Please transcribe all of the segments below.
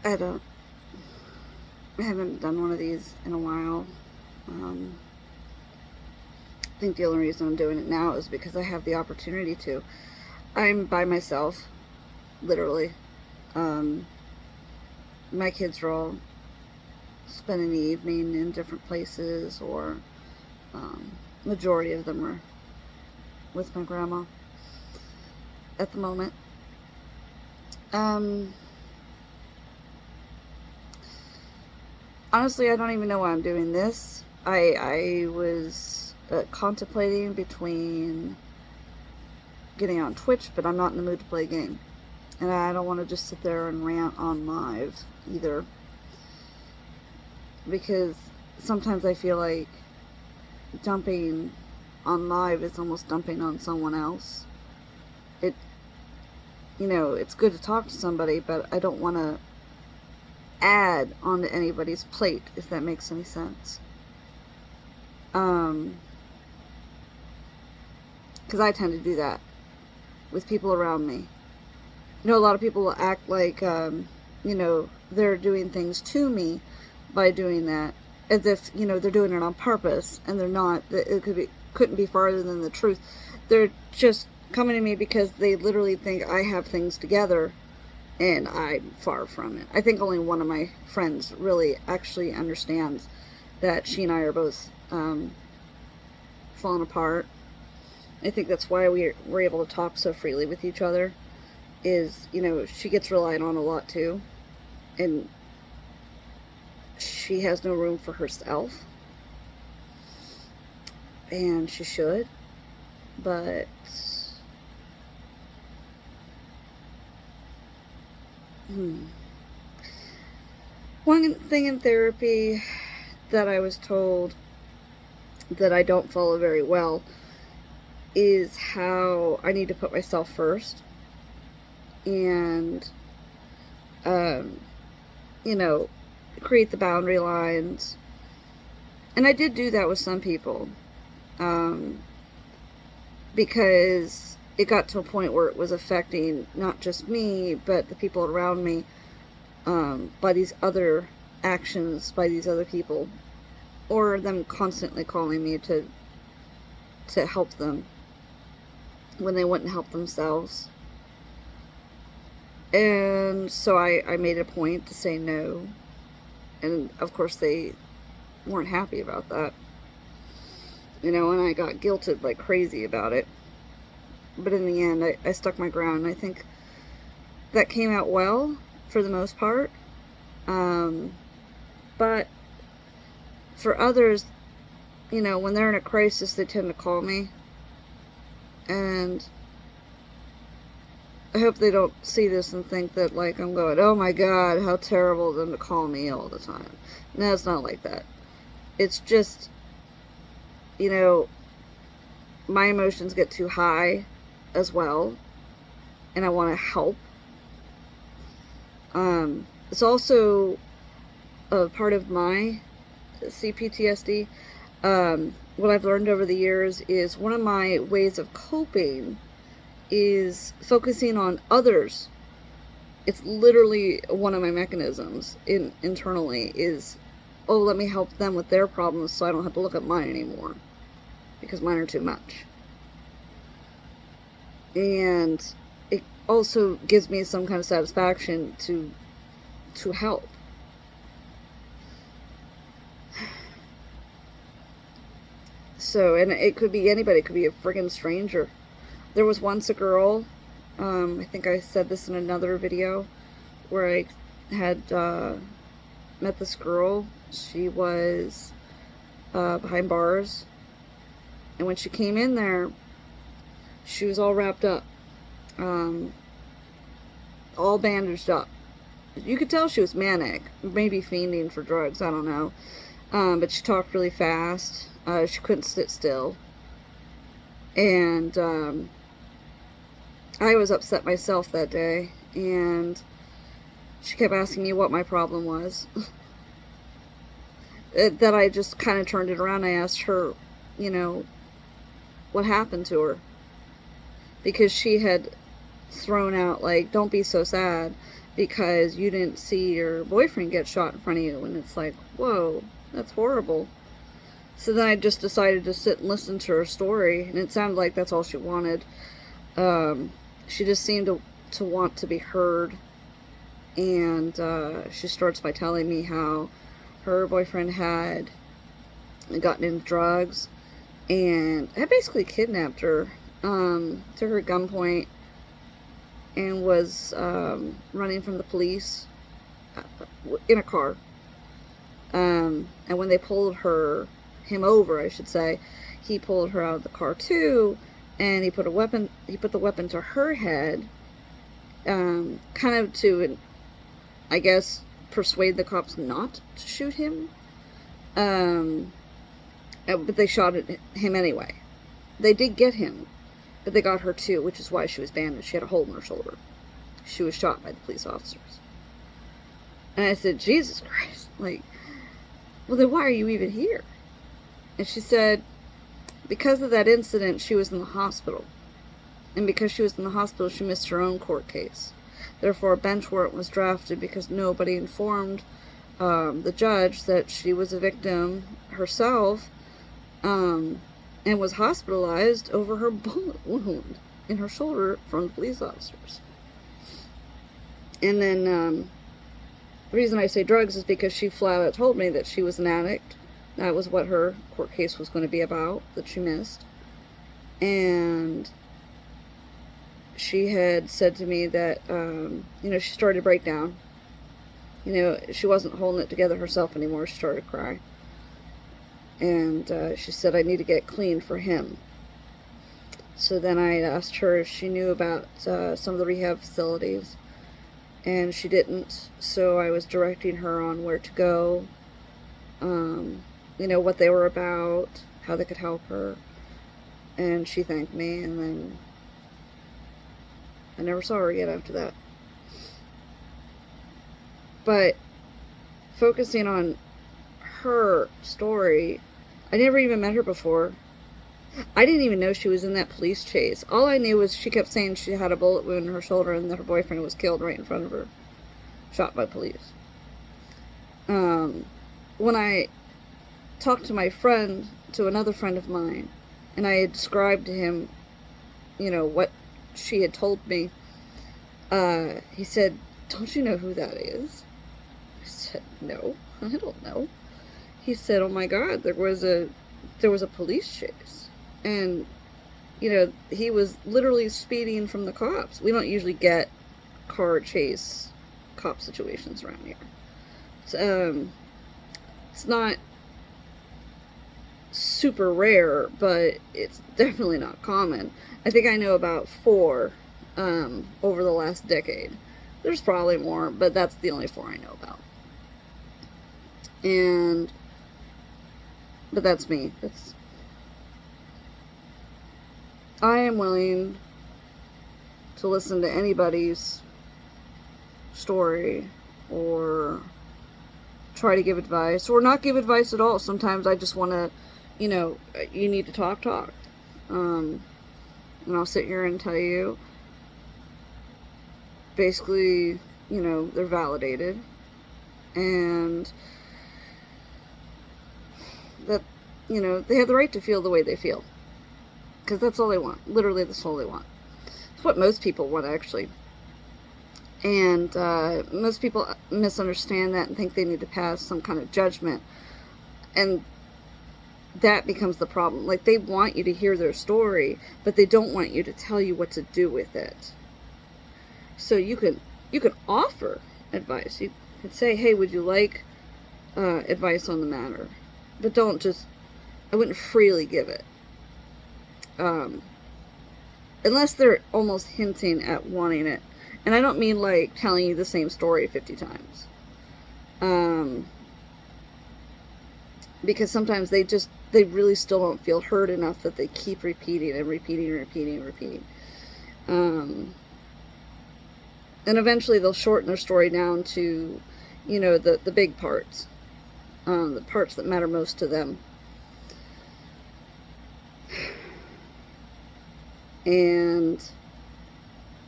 I don't, I haven't done one of these in a while. I think the only reason I'm doing it now is because I have the opportunity to. I'm by myself, literally. Um, my kids are all spending the evening in different places, or majority of them are with my grandma at the moment. Um, Honestly, I don't even know why I'm doing this. I was contemplating between getting on Twitch, but I'm not in the mood to play a game. And I don't want to just sit there and rant on live either. Because sometimes I feel like dumping on live is almost dumping on someone else. It, it's good to talk to somebody, but I don't want to add onto anybody's plate, if that makes any sense. Because I tend to do that with people around me. A lot of people will act like, they're doing things to me by doing that, as if, they're doing it on purpose, and they're not. It couldn't be farther than the truth. They're just coming to me because they literally think I have things together, and I'm far from it. I think only one of my friends really actually understands that she and I are both falling apart. I think that's why we're able to talk so freely with each other, is, she gets relied on a lot too, and she has no room for herself, and she should, but one thing in therapy that I was told that I don't follow very well is how I need to put myself first, and create the boundary lines. And I did do that with some people, because it got to a point where it was affecting not just me, but the people around me, by these other actions by these other people, or them constantly calling me to help them when they wouldn't help themselves. And so I made a point to say no, and of course they weren't happy about that, and I got guilted like crazy about it. But in the end, I stuck my ground, and I think that came out well for the most part. But for others, when they're in a crisis, they tend to call me, and I hope they don't see this and think that, like, I'm going, oh my god, how terrible of them to call me all the time. No, it's not like that. It's just, my emotions get too high as well, and I want to help. It's also a part of my CPTSD. What I've learned over the years is one of my ways of coping is focusing on others. It's literally one of my mechanisms internally is, oh, let me help them with their problems so I don't have to look at mine anymore, because mine are too much. And it also gives me some kind of satisfaction to help. So, and it could be anybody. It could be a friggin' stranger. There was once a girl, I think I said this in another video, where I had met this girl. She was behind bars, and when she came in there, she was all wrapped up, all bandaged up. You could tell she was manic, maybe fiending for drugs, I don't know. But she talked really fast. She couldn't sit still. And I was upset myself that day, and she kept asking me what my problem was. That I just kind of turned it around. I asked her, what happened to her. Because she had thrown out, like, don't be so sad. because you didn't see your boyfriend get shot in front of you. And it's like, whoa, that's horrible. So then I just decided to sit and listen to her story, and it sounded like that's all she wanted. She just seemed to want to be heard. And she starts by telling me how her boyfriend had gotten into drugs and had basically kidnapped her, took her at gunpoint, and was running from the police in a car. And when they pulled him over, I should say, he pulled her out of the car too, and he put the weapon to her head, kind of to, I guess, persuade the cops not to shoot him. But they shot at him anyway. They did get him, but they got her too, which is why she was bandaged. She had a hole in her shoulder. She was shot by the police officers. And I said, Jesus Christ, like, well, then why are you even here? And she said, because of that incident, she was in the hospital. And because she was in the hospital, she missed her own court case. Therefore, a bench warrant was drafted because nobody informed the judge that she was a victim herself, and was hospitalized over her bullet wound in her shoulder from the police officers. And then the reason I say drugs is because she flat out told me that she was an addict. That was what her court case was going to be about, that she missed. And she had said to me that, she started to break down. She wasn't holding it together herself anymore. She started to cry. And she said, I need to get clean for him. So then I asked her if she knew about some of the rehab facilities. And she didn't. So I was directing her on where to go, what they were about, how they could help her. And she thanked me, and then I never saw her again after that. But focusing on her story, I never even met her before. I didn't even know she was in that police chase. All I knew was she kept saying she had a bullet wound in her shoulder and that her boyfriend was killed right in front of her, shot by police. When I talked to another friend of mine, and I had described to him, what she had told me, he said, don't you know who that is? I said, no, I don't know. He said, oh my God, there was a police chase. And, he was literally speeding from the cops. We don't usually get car chase cop situations around here. It's not super rare, but it's definitely not common. I think I know about 4 over the last decade. There's probably more, but that's the only 4 I know about. But that's me. I am willing to listen to anybody's story or try to give advice or not give advice at all. Sometimes I just want to, you need to talk. And I'll sit here and tell you, basically, they're validated and that, they have the right to feel the way they feel. Because that's all they want. Literally, that's all they want. It's what most people want, actually. And most people misunderstand that and think they need to pass some kind of judgment. And that becomes the problem. Like, they want you to hear their story, but they don't want you to tell you what to do with it. So you can offer advice. You could say, hey, would you like advice on the matter? But I wouldn't freely give it. Unless they're almost hinting at wanting it. And I don't mean like telling you the same story 50 times. Because sometimes they really still don't feel heard enough that they keep repeating and repeating and repeating and repeating. And eventually they'll shorten their story down to, the big parts. The parts that matter most to them. And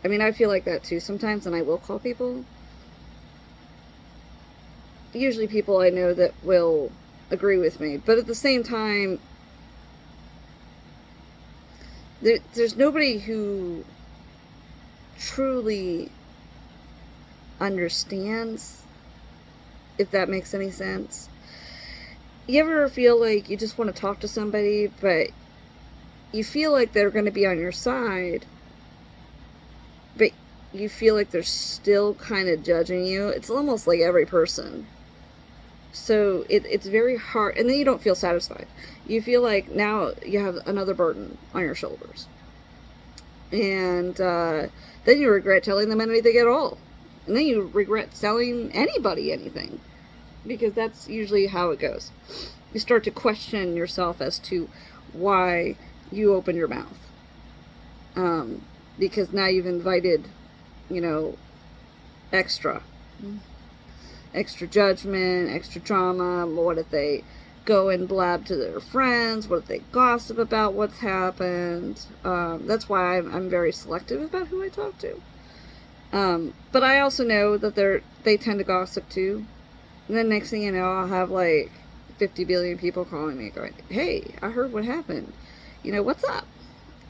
I feel like that too sometimes, and I will call people usually people I know that will agree with me. But at the same time, there's nobody who truly understands, if that makes any sense. You ever feel like you just want to talk to somebody, but you feel like they're going to be on your side, but you feel like they're still kind of judging you? It's almost like every person. So it's very hard, and then you don't feel satisfied. You feel like now you have another burden on your shoulders. And then you regret telling them anything at all. And then you regret telling anybody anything. Because that's usually how it goes. You start to question yourself as to why you open your mouth. Because now you've invited, extra judgment, extra drama. What if they go and blab to their friends? What if they gossip about what's happened? That's why I'm very selective about who I talk to. But I also know that they tend to gossip too. And then next thing you know, I'll have like 50 billion people calling me going, hey, I heard what happened. What's up?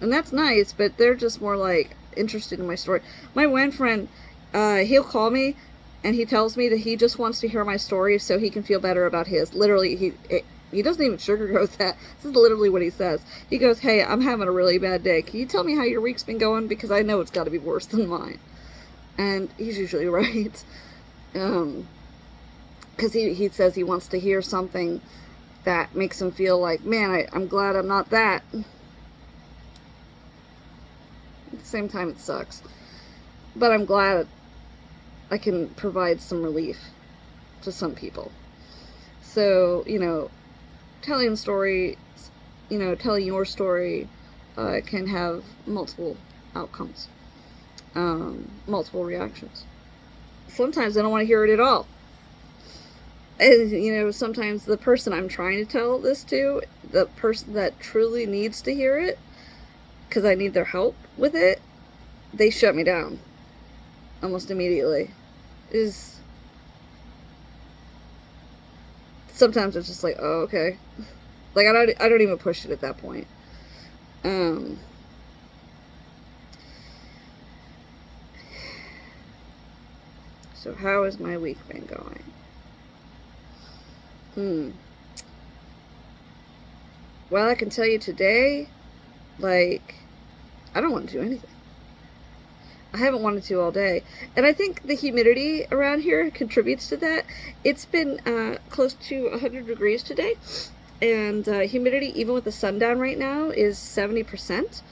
And that's nice, but they're just more like interested in my story. My one friend, he'll call me and he tells me that he just wants to hear my story so he can feel better about his. Literally, he doesn't even sugarcoat that. This is literally what he says. He goes, hey, I'm having a really bad day. Can you tell me how your week's been going? Because I know it's got to be worse than mine. And he's usually right. Because he says he wants to hear something that makes him feel like, man, I'm glad I'm not that. At the same time, it sucks. But I'm glad I can provide some relief to some people. So, telling stories, telling your story can have multiple outcomes, multiple reactions. Sometimes I don't want to hear it at all. And, sometimes the person I'm trying to tell this to, the person that truly needs to hear it, because I need their help with it, they shut me down almost immediately. Sometimes it's just like, oh, okay. Like, I don't even push it at that point. So how has my week been going? Well, I can tell you today, I don't want to do anything. I haven't wanted to all day. And I think the humidity around here contributes to that. It's been close to 100 degrees today. And humidity, even with the sun down right now, is 70%.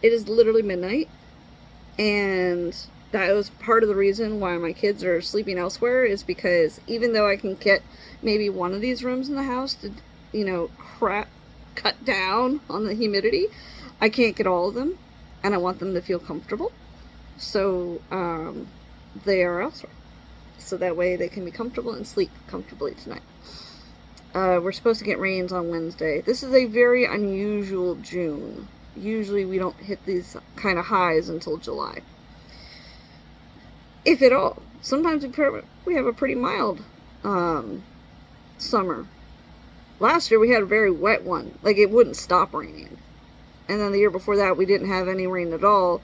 It is literally midnight. And that was part of the reason why my kids are sleeping elsewhere, is because even though I can get maybe one of these rooms in the house to, cut down on the humidity, I can't get all of them, and I want them to feel comfortable. So they are elsewhere. So that way they can be comfortable and sleep comfortably tonight. We're supposed to get rains on Wednesday. This is a very unusual June. Usually we don't hit these kind of highs until July. If at all. Sometimes we have a pretty mild summer. Last year we had a very wet one. Like, it wouldn't stop raining. And then the year before that we didn't have any rain at all.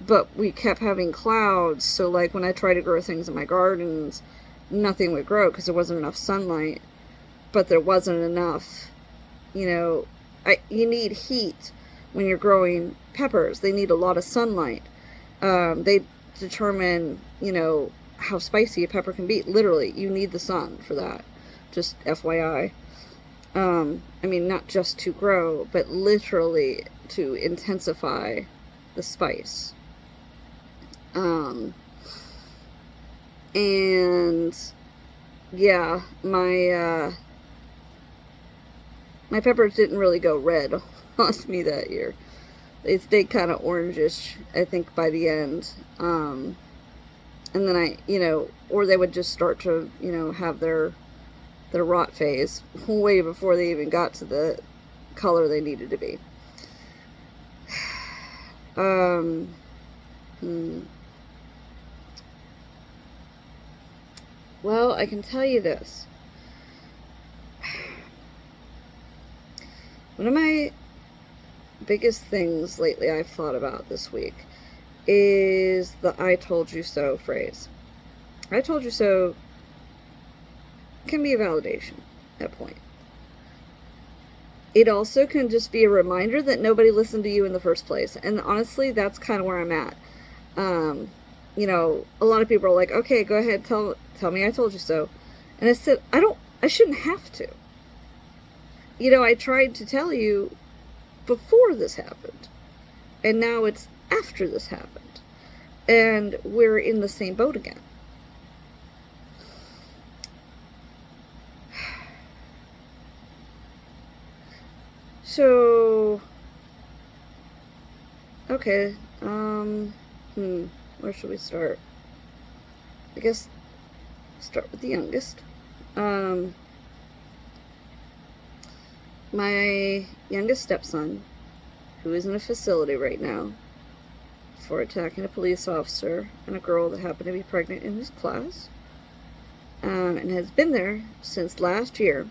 But we kept having clouds. So like when I tried to grow things in my gardens, nothing would grow because there wasn't enough sunlight. But there wasn't enough, you need heat when you're growing peppers. They need a lot of sunlight. They determine, how spicy a pepper can be. Literally, you need the sun for that. Just FYI. Not just to grow, but literally to intensify the spice. And yeah, my peppers didn't really go red on me that year. They stayed kind of orangish, I think, by the end. And then or they would just start to, have their rot phase way before they even got to the color they needed to be. Well, I can tell you this. One of my biggest things lately I've thought about this week is the "I told you so" phrase. "I told you so" can be a validation at point. It also can just be a reminder that nobody listened to you in the first place. And honestly, that's kind of where I'm at. You know, a lot of people are like, okay, go ahead, tell me I told you so. And I said, I shouldn't have to. You know, I tried to tell you before this happened. And now it's after this happened. And we're in the same boat again. So, okay, where should we start? I guess start with the youngest. My youngest stepson, who is in a facility right now for attacking a police officer and a girl that happened to be pregnant in his class, and has been there since last year,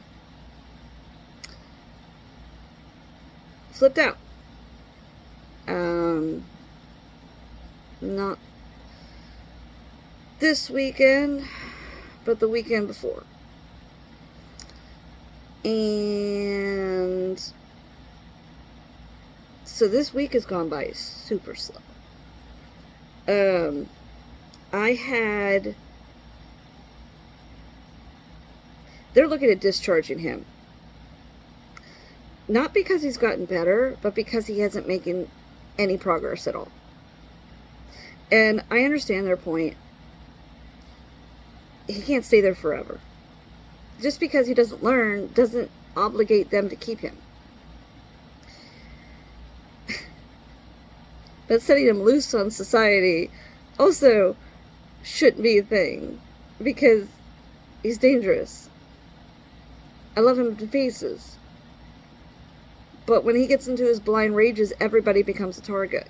flipped out. Not this weekend, but the weekend before. And so this week has gone by super slow. They're looking at discharging him. Not because he's gotten better, but because he hasn't making any progress at all. And I understand their point. He can't stay there forever. Just because he doesn't learn doesn't obligate them to keep him. But setting him loose on society also shouldn't be a thing, because he's dangerous. I love him to pieces. But when he gets into his blind rages, everybody becomes a target.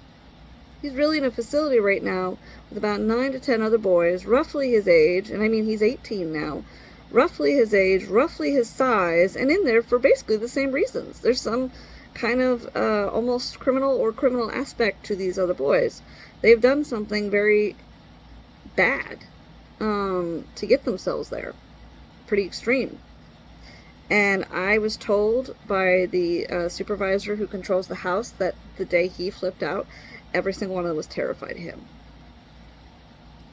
He's really in a facility right now with about 9 to 10 other boys, roughly his age, and I mean he's 18 now, roughly his age, roughly his size, and in there for basically the same reasons. There's some kind of almost criminal aspect to these other boys. They've done something very bad to get themselves there. Pretty extreme. And I was told by the supervisor who controls the house that the day he flipped out, every single one of them was terrified of him.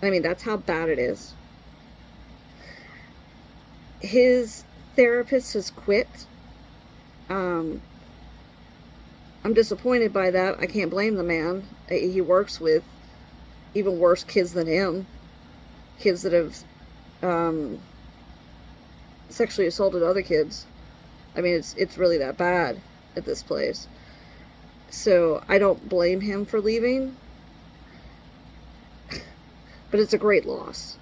I mean, that's how bad it is. His therapist has quit. I'm disappointed by that. I can't blame the man. He works with even worse kids than him. Kids that have sexually assaulted other kids. I mean, it's really that bad at this place. So I don't blame him for leaving. But it's a great loss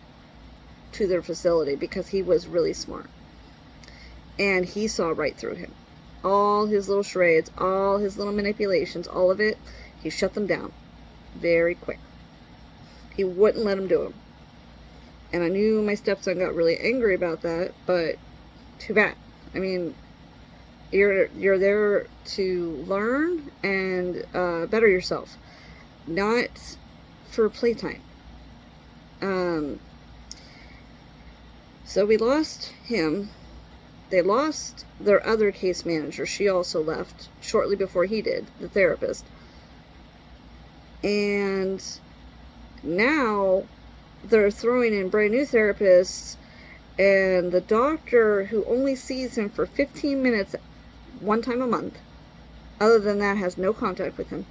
to their facility, because he was really smart. And he saw right through him. All his little charades, all his little manipulations, all of it, he shut them down very quick. He wouldn't let him do them. And I knew my stepson got really angry about that, but too bad. I mean, you're there to learn and better yourself, not for playtime. So we lost him. They lost their other case manager. She also left shortly before he did, the therapist. And now they're throwing in brand new therapists, and the doctor who only sees him for 15 minutes one time a month, other than that has no contact with him.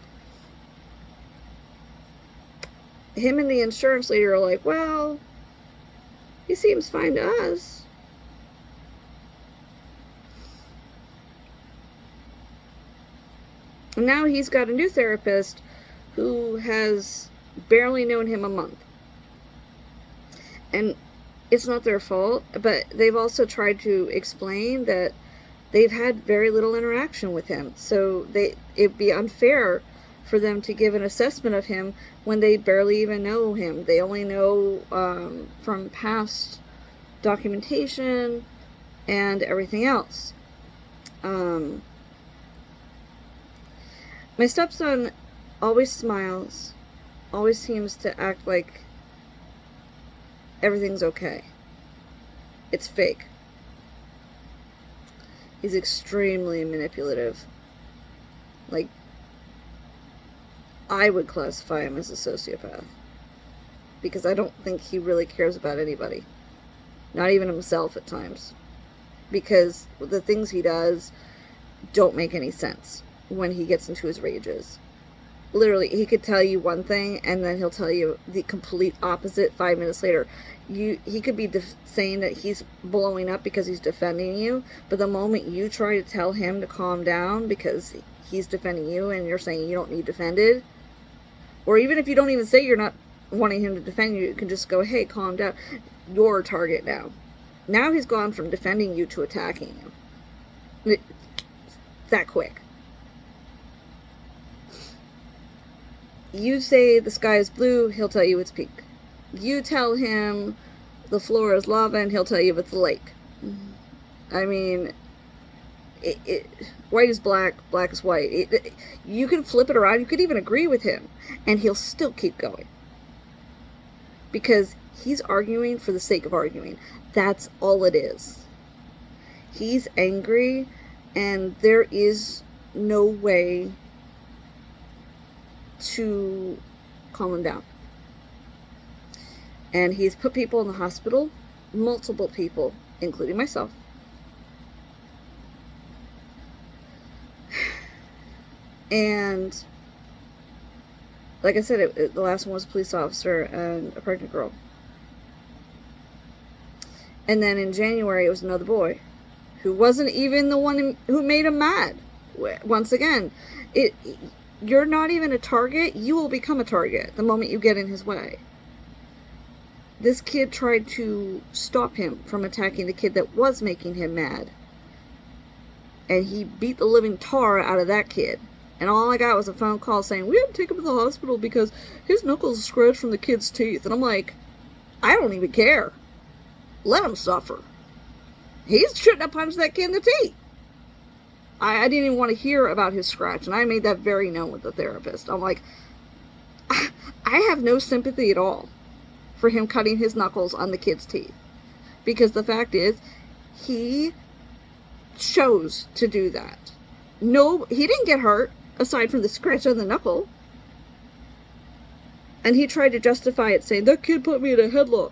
Him and the insurance lady are like, well, he seems fine to us. And now he's got a new therapist who has barely known him a month. And it's not their fault, but they've also tried to explain that they've had very little interaction with him. So it'd be unfair for them to give an assessment of him when they barely even know him. They only know from past documentation, and everything else. My stepson always smiles, always seems to act like everything's okay. It's fake. He's extremely manipulative. Like, I would classify him as a sociopath. Because I don't think he really cares about anybody. Not even himself at times. Because the things he does don't make any sense when he gets into his rages. Literally, he could tell you one thing, and then he'll tell you the complete opposite 5 minutes later. He could be saying that he's blowing up because he's defending you, but the moment you try to tell him to calm down because he's defending you and you're saying you don't need defended, or even if you don't even say you're not wanting him to defend you, you can just go, hey, calm down. You're a target now. Now he's gone from defending you to attacking you. That quick. You say the sky is blue, he'll tell you it's pink. You tell him the floor is lava, and he'll tell you it's a lake. I mean, white is black, black is white. You can flip it around. You could even agree with him, and he'll still keep going. Because he's arguing for the sake of arguing. That's all it is. He's angry, and there is no way to calm him down. And he's put people in the hospital, multiple people, including myself. And like I said, the last one was a police officer and a pregnant girl. And then in January, it was another boy who wasn't even the one who made him mad. Once again, you're not even a target. You will become a target the moment you get in his way. This kid tried to stop him from attacking the kid that was making him mad. And he beat the living tar out of that kid. And all I got was a phone call saying, we have to take him to the hospital because his knuckles are scratched from the kid's teeth. And I'm like, I don't even care. Let him suffer. He shouldn't have punched that kid in the teeth. I didn't even want to hear about his scratch. And I made that very known with the therapist. I'm like, I have no sympathy at all for him cutting his knuckles on the kid's teeth. Because the fact is, he chose to do that. No, he didn't get hurt, aside from the scratch on the knuckle. And he tried to justify it, saying, that kid put me in a headlock.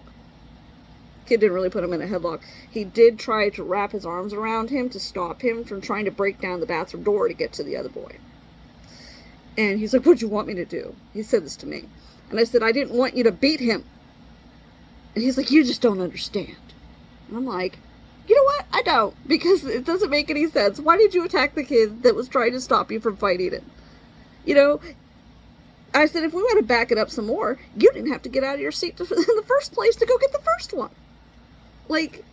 Kid didn't really put him in a headlock. He did try to wrap his arms around him to stop him from trying to break down the bathroom door to get to the other boy. And he's like, what'd you want me to do? He said this to me. And I said, I didn't want you to beat him. And he's like, you just don't understand. And I'm like, you know what? I don't. Because it doesn't make any sense. Why did you attack the kid that was trying to stop you from fighting it? You know, I said, if we want to back it up some more, you didn't have to get out of your seat in the first place to go get the first one. Like,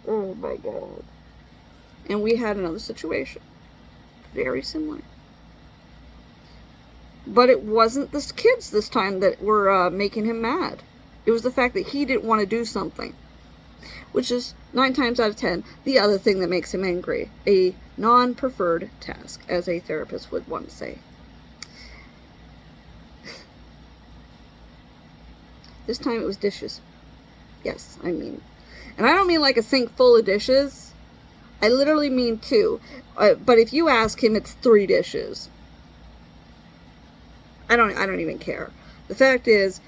oh my God. And we had another situation. Very similar. But it wasn't the kids this time that were making him mad. It was the fact that he didn't want to do something. Which is 9 times out of 10 the other thing that makes him angry. A non-preferred task, as a therapist would want to say. This time it was dishes. Yes, I mean. And I don't mean like a sink full of dishes. I literally mean 2. But if you ask him, it's 3 dishes. I don't even care. The fact is,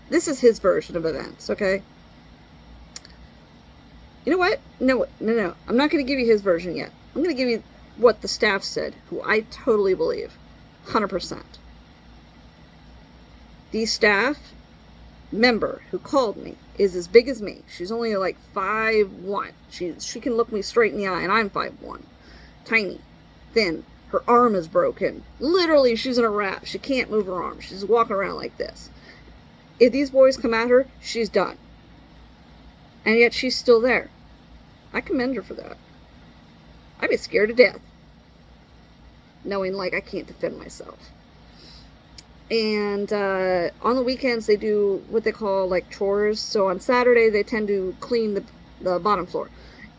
this is his version of events, okay? You know what? No. I'm not going to give you his version yet. I'm going to give you what the staff said, who I totally believe. 100%. The staff member who called me is as big as me. She's only like 5'1". She can look me straight in the eye, and I'm 5'1". Tiny. Thin. Her arm is broken. Literally, she's in a wrap. She can't move her arm. She's walking around like this. If these boys come at her, she's done. And yet she's still there. I commend her for that. I'd be scared to death, knowing like I can't defend myself. And on the weekends, they do what they call like chores. So on Saturday, they tend to clean the bottom floor.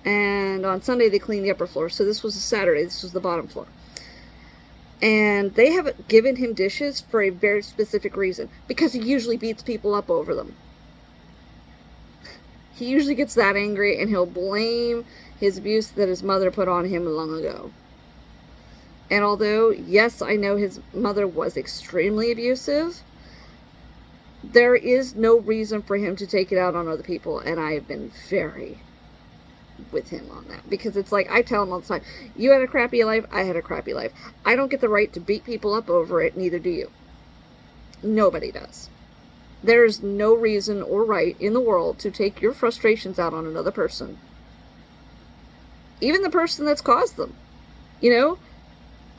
And on Sunday, they clean the upper floor. So this was a Saturday. This was the bottom floor. And they have given him dishes for a very specific reason. Because he usually beats people up over them. He usually gets that angry, and he'll blame his abuse that his mother put on him long ago. And although, yes, I know his mother was extremely abusive, there is no reason for him to take it out on other people. And I have been very with him on that. Because it's like, I tell him all the time, you had a crappy life, I had a crappy life. I don't get the right to beat people up over it, neither do you. Nobody does. There's no reason or right in the world to take your frustrations out on another person. Even the person that's caused them. You know?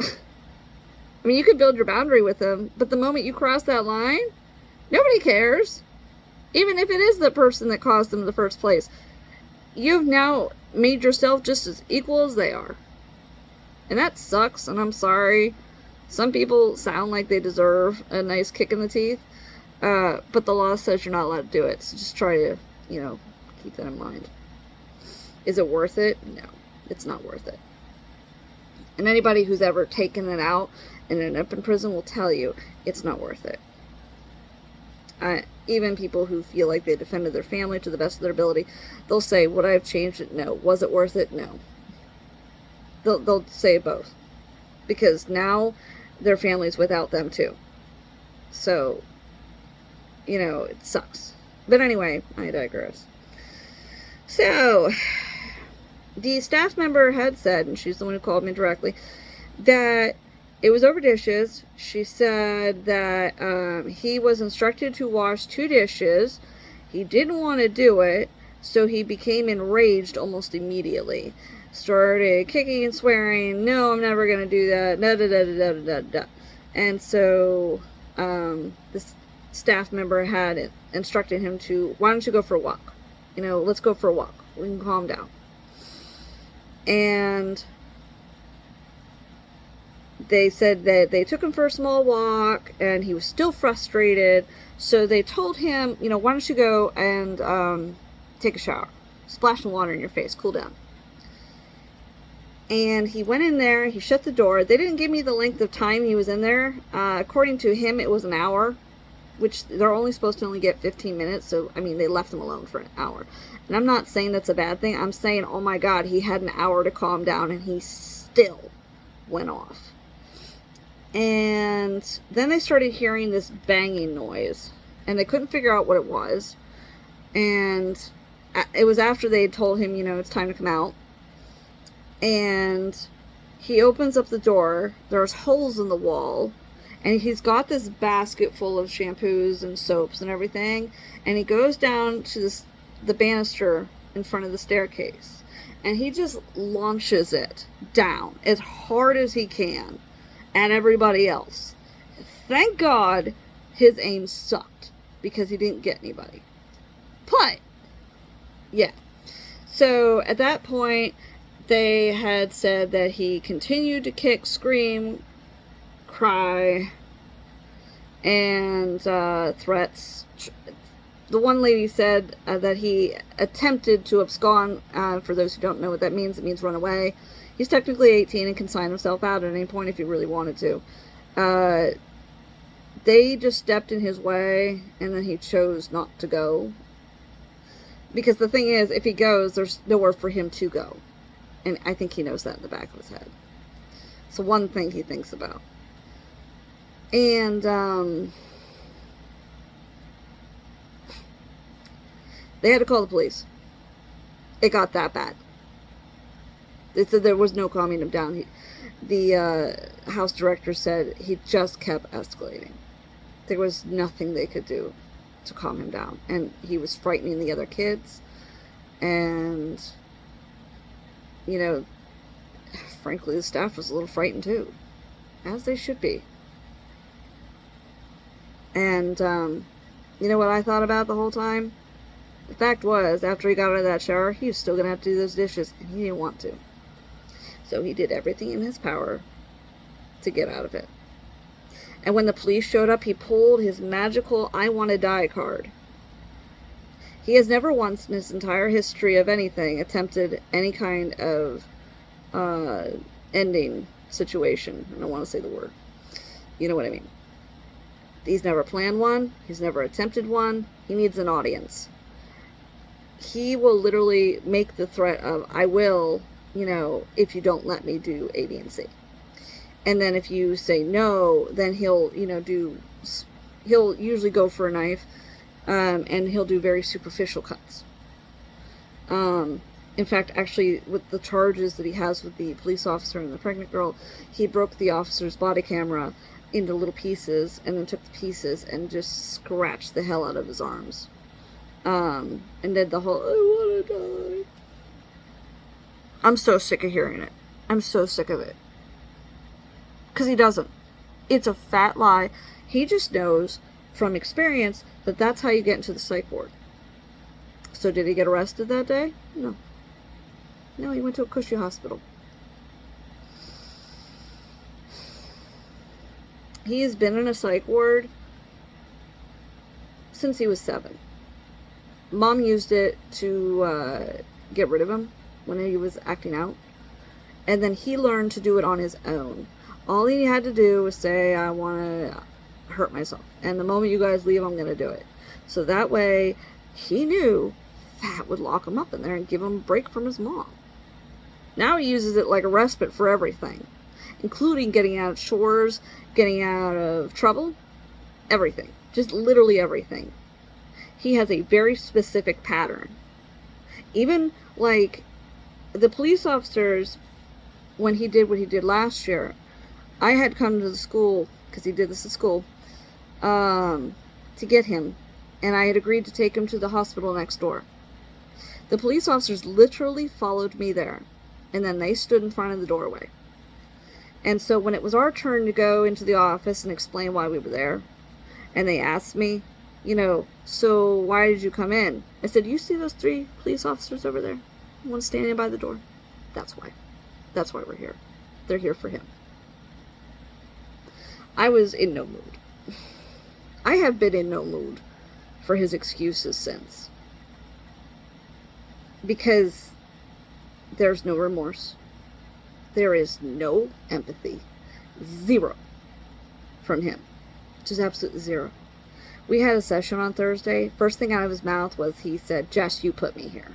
I mean, you could build your boundary with them, but the moment you cross that line, nobody cares. Even if it is the person that caused them in the first place. You've now made yourself just as equal as they are. And that sucks, and I'm sorry. Some people sound like they deserve a nice kick in the teeth. But the law says you're not allowed to do it. So just try to, keep that in mind. Is it worth it? No, it's not worth it. And anybody who's ever taken it out and ended up in prison will tell you it's not worth it. Even people who feel like they defended their family to the best of their ability, they'll say, would I have changed it? No. Was it worth it? No. They'll say both. Because now their family's without them too. So, it sucks. But anyway, I digress. So, the staff member had said, and she's the one who called me directly, that it was over dishes. She said that he was instructed to wash 2 dishes. He didn't want to do it, so he became enraged almost immediately. Started kicking and swearing, no, I'm never going to do that, da da da da da da da. And so, this staff member had instructed him to, why don't you go for a walk? Let's go for a walk. We can calm down. And they said that they took him for a small walk, and he was still frustrated. So they told him, why don't you go and take a shower. Splash some water in your face, cool down. And he went in there, he shut the door. They didn't give me the length of time he was in there. According to him, it was an hour, which they're only supposed to only get 15 minutes. So, they left him alone for an hour. And I'm not saying that's a bad thing. I'm saying, oh my God, he had an hour to calm down, and he still went off. And then they started hearing this banging noise, and they couldn't figure out what it was. And it was after they had told him, it's time to come out. And he opens up the door. There's holes in the wall. And he's got this basket full of shampoos and soaps and everything. And he goes down to the banister in front of the staircase. And he just launches it down as hard as he can at everybody else. Thank God his aim sucked, because he didn't get anybody. But, yeah. So at that point, they had said that he continued to kick, scream, cry, and threats. The one lady said that he attempted to abscond. For those who don't know what that means, it means run away. He's technically 18 and can sign himself out at any point if he really wanted to. They just stepped in his way, and then he chose not to go. Because the thing is, if he goes, there's nowhere for him to go. And I think he knows that in the back of his head. It's the one thing he thinks about. And they had to call the police. It got that bad. They said there was no calming him down. The house director said he just kept escalating. There was nothing they could do to calm him down. And he was frightening the other kids. And, frankly, the staff was a little frightened too. As they should be. And, you know what I thought about the whole time? The fact was, after he got out of that shower, he was still going to have to do those dishes, and he didn't want to. So he did everything in his power to get out of it. And when the police showed up, he pulled his magical I want to die card. He has never once in his entire history of anything attempted any kind of ending situation. I don't want to say the word. You know what I mean. He's never planned one. He's never attempted one. He needs an audience. He will literally make the threat of, I will, if you don't let me do A, B, and C. And then if you say no, then he'll, he'll usually go for a knife, and he'll do very superficial cuts. In fact, actually, with the charges that he has with the police officer and the pregnant girl, he broke the officer's body camera into little pieces, and then took the pieces and just scratched the hell out of his arms. And did the whole, I want to die. I'm so sick of hearing it. I'm so sick of it. Because he doesn't. It's a fat lie. He just knows from experience that that's how you get into the psych ward. So did he get arrested that day? No. No, he went to a cushy hospital. He has been in a psych ward since he was 7. Mom used it to get rid of him when he was acting out. And then he learned to do it on his own. All he had to do was say, I want to hurt myself. And the moment you guys leave, I'm going to do it. So that way, he knew that would lock him up in there and give him a break from his mom. Now he uses it like a respite for everything, including getting out of chores, getting out of trouble, everything. Just literally everything. He has a very specific pattern. Even like the police officers, when he did what he did last year, I had come to the school, because he did this at school, to get him. And I had agreed to take him to the hospital next door. The police officers literally followed me there. And then they stood in front of the doorway. And so when it was our turn to go into the office and explain why we were there, and they asked me, so why did you come in? I said, you see those 3 police officers over there? One standing by the door? That's why. That's why we're here. They're here for him. I was in no mood. I have been in no mood for his excuses since. Because there's no remorse. There is no empathy. 0 from him. Just absolutely 0. We had a session on Thursday. First thing out of his mouth was he said, Jess, you put me here.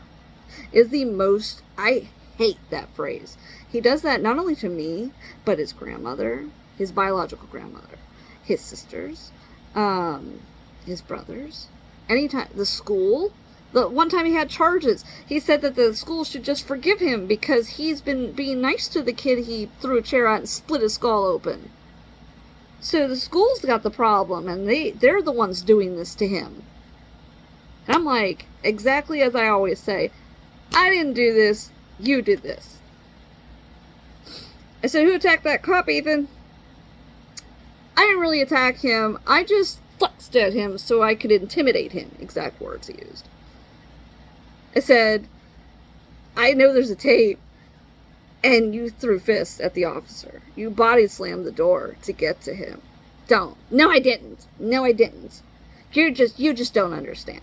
Is the most, I hate that phrase. He does that not only to me, but his grandmother, his biological grandmother, his sisters, his brothers, anytime, the school. The one time he had charges, he said that the school should just forgive him because he's been being nice to the kid he threw a chair at and split his skull open. So the school's got the problem, and they're the ones doing this to him. And I'm like, exactly as I always say, I didn't do this, you did this. I said, who attacked that cop, Ethan? I didn't really attack him, I just flexed at him so I could intimidate him. Exact words he used. I said, I know there's a tape, and you threw fists at the officer. You body slammed the door to get to him. Don't. No, I didn't. No, I didn't. You just don't understand.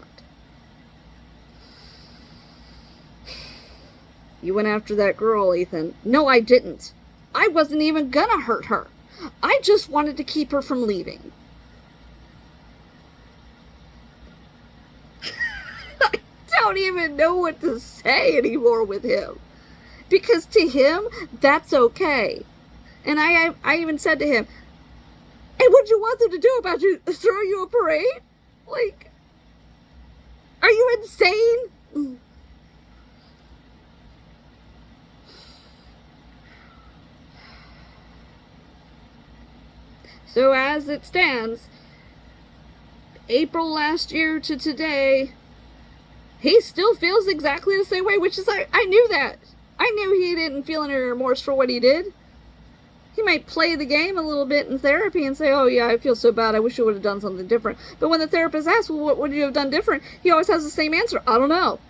You went after that girl, Ethan. No, I didn't. I wasn't even gonna hurt her. I just wanted to keep her from leaving. I don't even know what to say anymore with him. Because to him, that's okay. And I even said to him, hey, what'd you want them to do about you? Throw you a parade? Like, are you insane? So as it stands, April last year to today, he still feels exactly the same way, which is, I knew that. I knew he didn't feel any remorse for what he did. He might play the game a little bit in therapy and say, oh yeah, I feel so bad, I wish I would have done something different. But when the therapist asks, well, what would you have done different? He always has the same answer, I don't know.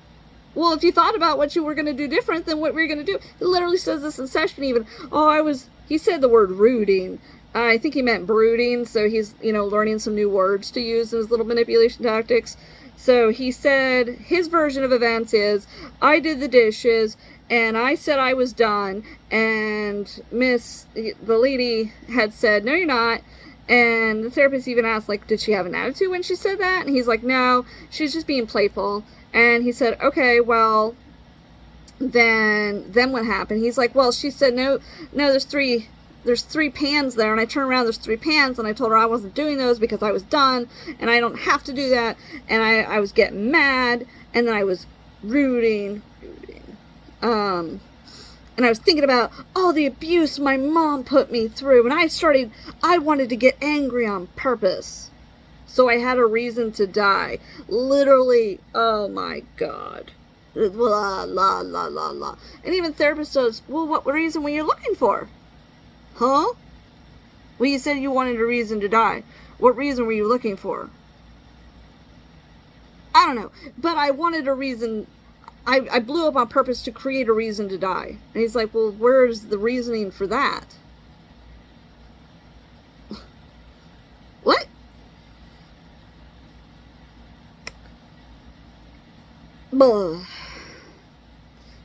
Well, if you thought about what you were going to do different, then what were you going to do? He literally says this in session even. Oh, he said the word rooting. I think he meant brooding, so he's, learning some new words to use in his little manipulation tactics. So he said his version of events is, I did the dishes, and I said I was done, and the lady had said, no, you're not. And the therapist even asked, like, did she have an attitude when she said that? And he's like, no, she's just being playful. And he said, okay, well, then what happened? He's like, well, she said, no, there's three pans there. And I turned around, there's 3 pans. And I told her I wasn't doing those because I was done. And I don't have to do that. And I was getting mad. And then I was rooting. And I was thinking about all the abuse my mom put me through. And I wanted to get angry on purpose. So I had a reason to die. Literally, oh my God. Blah, blah, blah, blah, blah. And even therapist says, well, what reason were you looking for? Huh? Well, you said you wanted a reason to die. What reason were you looking for? I don't know. But I wanted a reason. I blew up on purpose to create a reason to die. And he's like, well, where's the reasoning for that? What? Blah.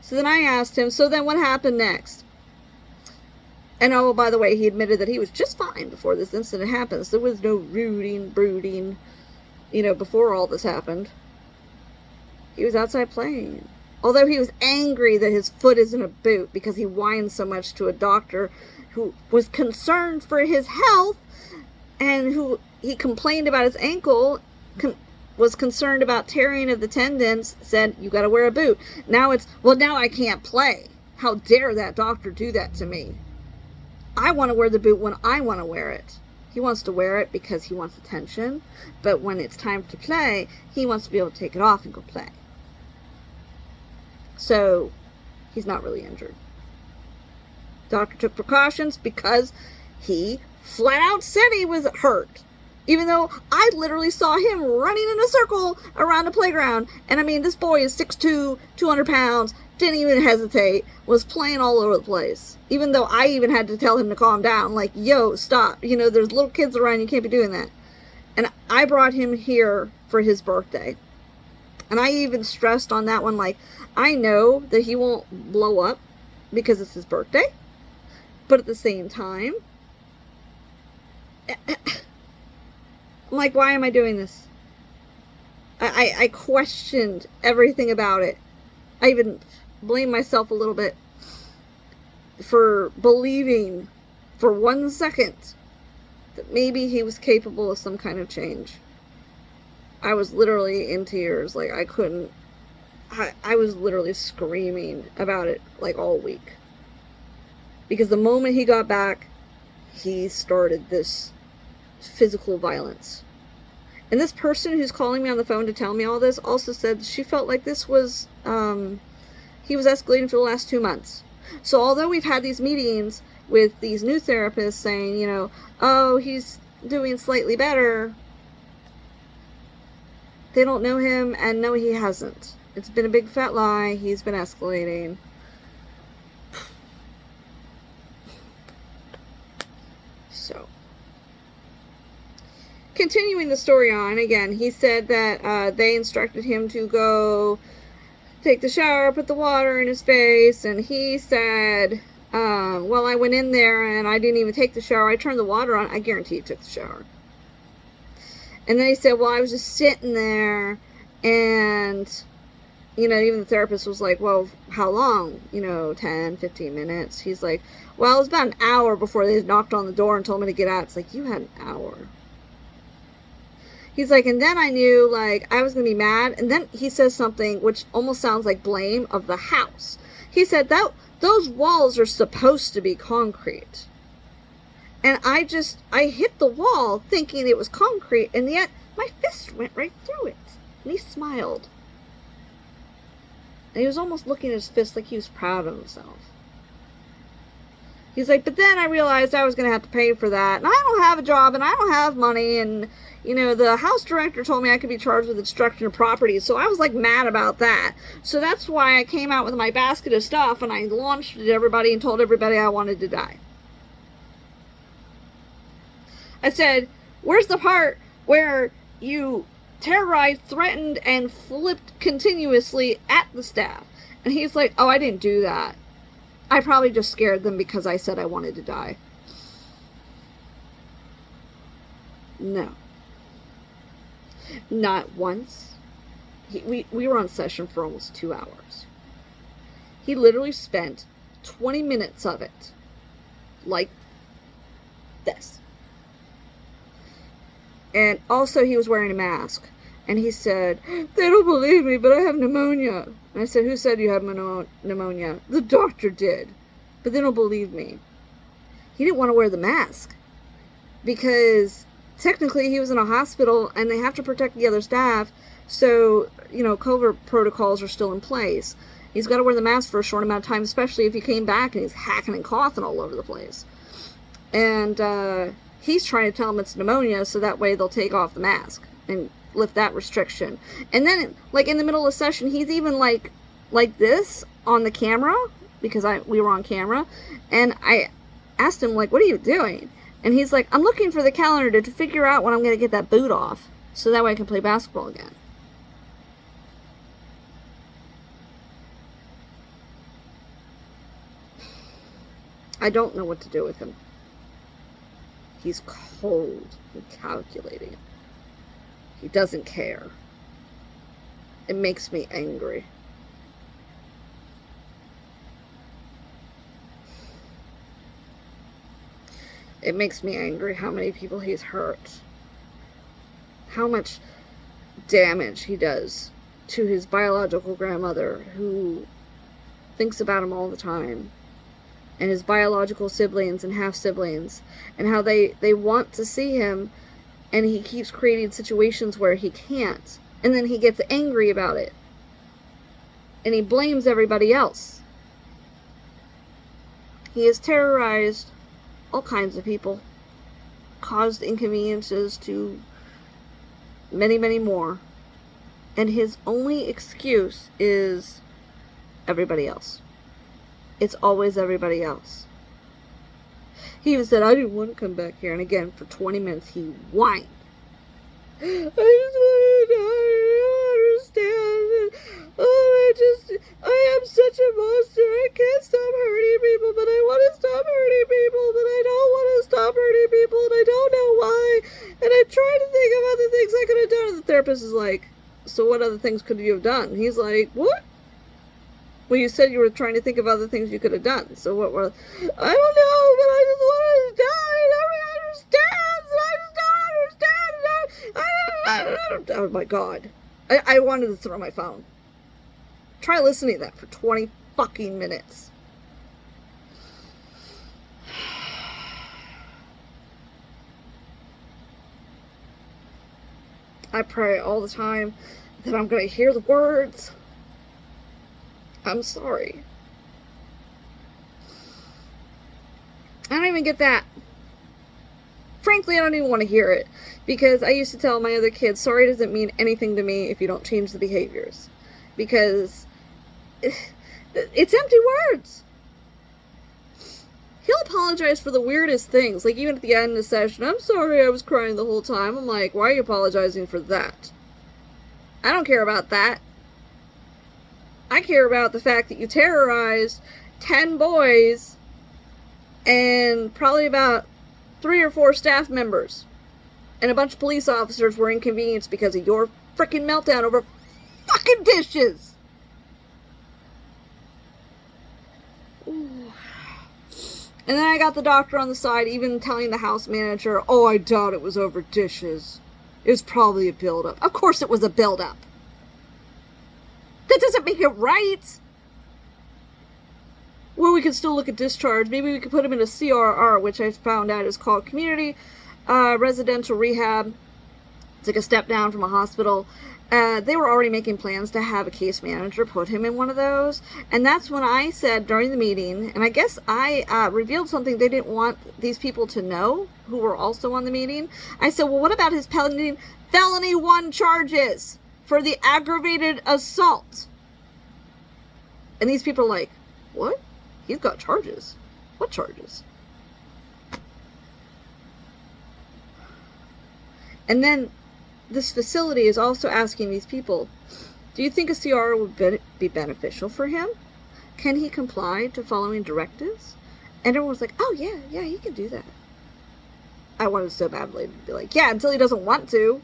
So then I asked him, so then what happened next? And oh, by the way, he admitted that he was just fine before this incident happened. So there was no rooting, brooding, before all this happened. He was outside playing. Although he was angry that his foot is in a boot because he whined so much to a doctor who was concerned for his health, and who he complained about his ankle, was concerned about tearing of the tendons, said, you got to wear a boot. Now now I can't play. How dare that doctor do that to me? I want to wear the boot when I want to wear it. He wants to wear it because he wants attention, but when it's time to play, he wants to be able to take it off and go play. So he's not really injured. Doctor took precautions because he flat out said he was hurt. Even though I literally saw him running in a circle around the playground. And I mean, this boy is 6'2", 200 pounds, didn't even hesitate, was playing all over the place. Even though I even had to tell him to calm down, like, yo, stop. There's little kids around, you can't be doing that. And I brought him here for his birthday. And I even stressed on that one, like, I know that he won't blow up because it's his birthday. But at the same time, I'm like, why am I doing this? I questioned everything about it. I even blamed myself a little bit for believing for 1 second that maybe he was capable of some kind of change. I was literally in tears. Like, I was literally screaming about it, like, all week. Because the moment he got back, he started this physical violence. And this person who's calling me on the phone to tell me all this also said she felt like this was, he was escalating for the last 2 months. So although we've had these meetings with these new therapists saying, oh, he's doing slightly better, they don't know him, and no, he hasn't. It's been a big fat lie. He's been escalating. So, continuing the story on, again, he said that they instructed him to go take the shower, put the water in his face, and he said, well, I went in there and I didn't even take the shower. I turned the water on. I guarantee he took the shower. And then he said, well, I was just sitting there, and, even the therapist was like, well, how long? 10, 15 minutes. He's like, well, it was about an hour before they knocked on the door and told me to get out. It's like, you had an hour. He's like, and then I knew, like, I was going to be mad. And then he says something which almost sounds like blame of the house. He said that those walls are supposed to be concrete. And I hit the wall thinking it was concrete, and yet my fist went right through it. And he smiled. And he was almost looking at his fist like he was proud of himself. He's like, but then I realized I was going to have to pay for that. And I don't have a job, and I don't have money. And, the house director told me I could be charged with destruction of property. So I was, like, mad about that. So that's why I came out with my basket of stuff, and I launched it at everybody and told everybody I wanted to die. I said, where's the part where you terrorized, threatened, and flipped continuously at the staff? And he's like, oh, I didn't do that. I probably just scared them because I said I wanted to die. No. Not once. We were on session for almost 2 hours. He literally spent 20 minutes of it like this. And also he was wearing a mask. And he said, they don't believe me, but I have pneumonia. And I said, who said you have pneumonia? The doctor did. But they don't believe me. He didn't want to wear the mask. Because technically he was in a hospital and they have to protect the other staff. So, COVID protocols are still in place. He's got to wear the mask for a short amount of time, especially if he came back and he's hacking and coughing all over the place. And he's trying to tell them it's pneumonia so that way they'll take off the mask and lift that restriction. And then, like, in the middle of the session, he's even like this on the camera, because we were on camera, and I asked him, like, what are you doing? And he's like, I'm looking for the calendar to figure out when I'm going to get that boot off so that way I can play basketball again. I don't know what to do with him. He's cold and calculating. He doesn't care. It makes me angry. It makes me angry how many people he's hurt. How much damage he does to his biological grandmother, who thinks about him all the time, and his biological siblings and half-siblings, and how they want to see him, and he keeps creating situations where he can't. And then he gets angry about it. And he blames everybody else. He has terrorized all kinds of people. Caused inconveniences to many, many more. And his only excuse is everybody else. It's always everybody else. He even said, I didn't want to come back here. And again, for 20 minutes, he whined. I just want to die. I don't understand. I am such a monster. I can't stop hurting people, but I want to stop hurting people, but I don't want to stop hurting people, and I don't know why. And I try to think of other things I could have done. And the therapist is like, so what other things could you have done? He's like, what? Well, you said you were trying to think of other things you could have done. So what were... I don't know, but I just wanted to die. Nobody understands. I just don't understand. Oh, my God. I wanted to throw my phone. Try listening to that for 20 fucking minutes. I pray all the time that I'm going to hear the words. I'm sorry. I don't even get that. Frankly, I don't even want to hear it. Because I used to tell my other kids, sorry doesn't mean anything to me if you don't change the behaviors. Because it's empty words. He'll apologize for the weirdest things. Like even at the end of the session, I'm sorry I was crying the whole time. I'm like, why are you apologizing for that? I don't care about that. I care about the fact that you terrorized 10 boys and probably about 3 or 4 staff members. And a bunch of police officers were inconvenienced because of your freaking meltdown over fucking dishes. Ooh. And then I got the doctor on the side even telling the house manager, oh, I doubt it was over dishes. It was probably a buildup. Of course it was a buildup. That doesn't make it right. Well, we can still look at discharge. Maybe we could put him in a CRR, which I found out is called Community Residential Rehab. It's like a step down from a hospital. They were already making plans to have a case manager put him in one of those. And that's when I said during the meeting, and I guess I revealed something they didn't want these people to know who were also on the meeting. I said, well, what about his felony 1 charges for the aggravated assault? And these people are like, what? He's got charges. What charges? And then this facility is also asking these people, do you think a CR would be beneficial for him? Can he comply to following directives? And everyone's like, oh yeah, he can do that. I wanted so badly to be like, yeah, until he doesn't want to.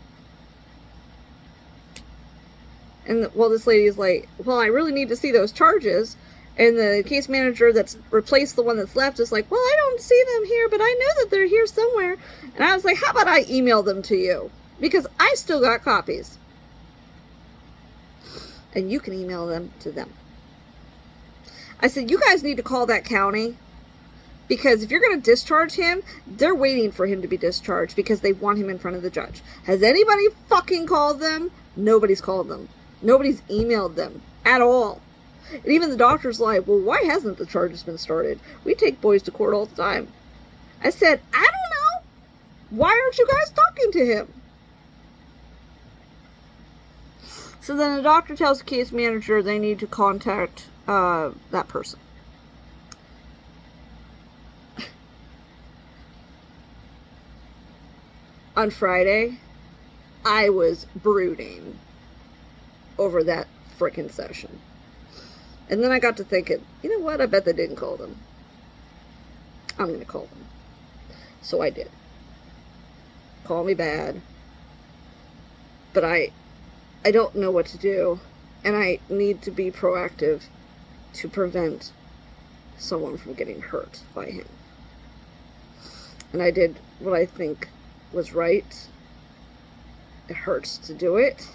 And well, this lady is like, well, I really need to see those charges. And the case manager that's replaced the one that's left is like, well, I don't see them here, but I know that they're here somewhere. And I was like, how about I email them to you? Because I still got copies. And you can email them to them. I said, you guys need to call that county. Because if you're going to discharge him, they're waiting for him to be discharged because they want him in front of the judge. Has anybody fucking called them? Nobody's called them. Nobody's emailed them at all. And even the doctor's like, well, why hasn't the charges been started? We take boys to court all the time. I said, I don't know. Why aren't you guys talking to him? So then the doctor tells the case manager they need to contact that person. On Friday, I was brooding over that frickin' session. And then I got to thinking, you know what? I bet they didn't call them. I'm going to call them. So I did. Call me bad. But I don't know what to do. And I need to be proactive to prevent someone from getting hurt by him. And I did what I think was right. It hurts to do it.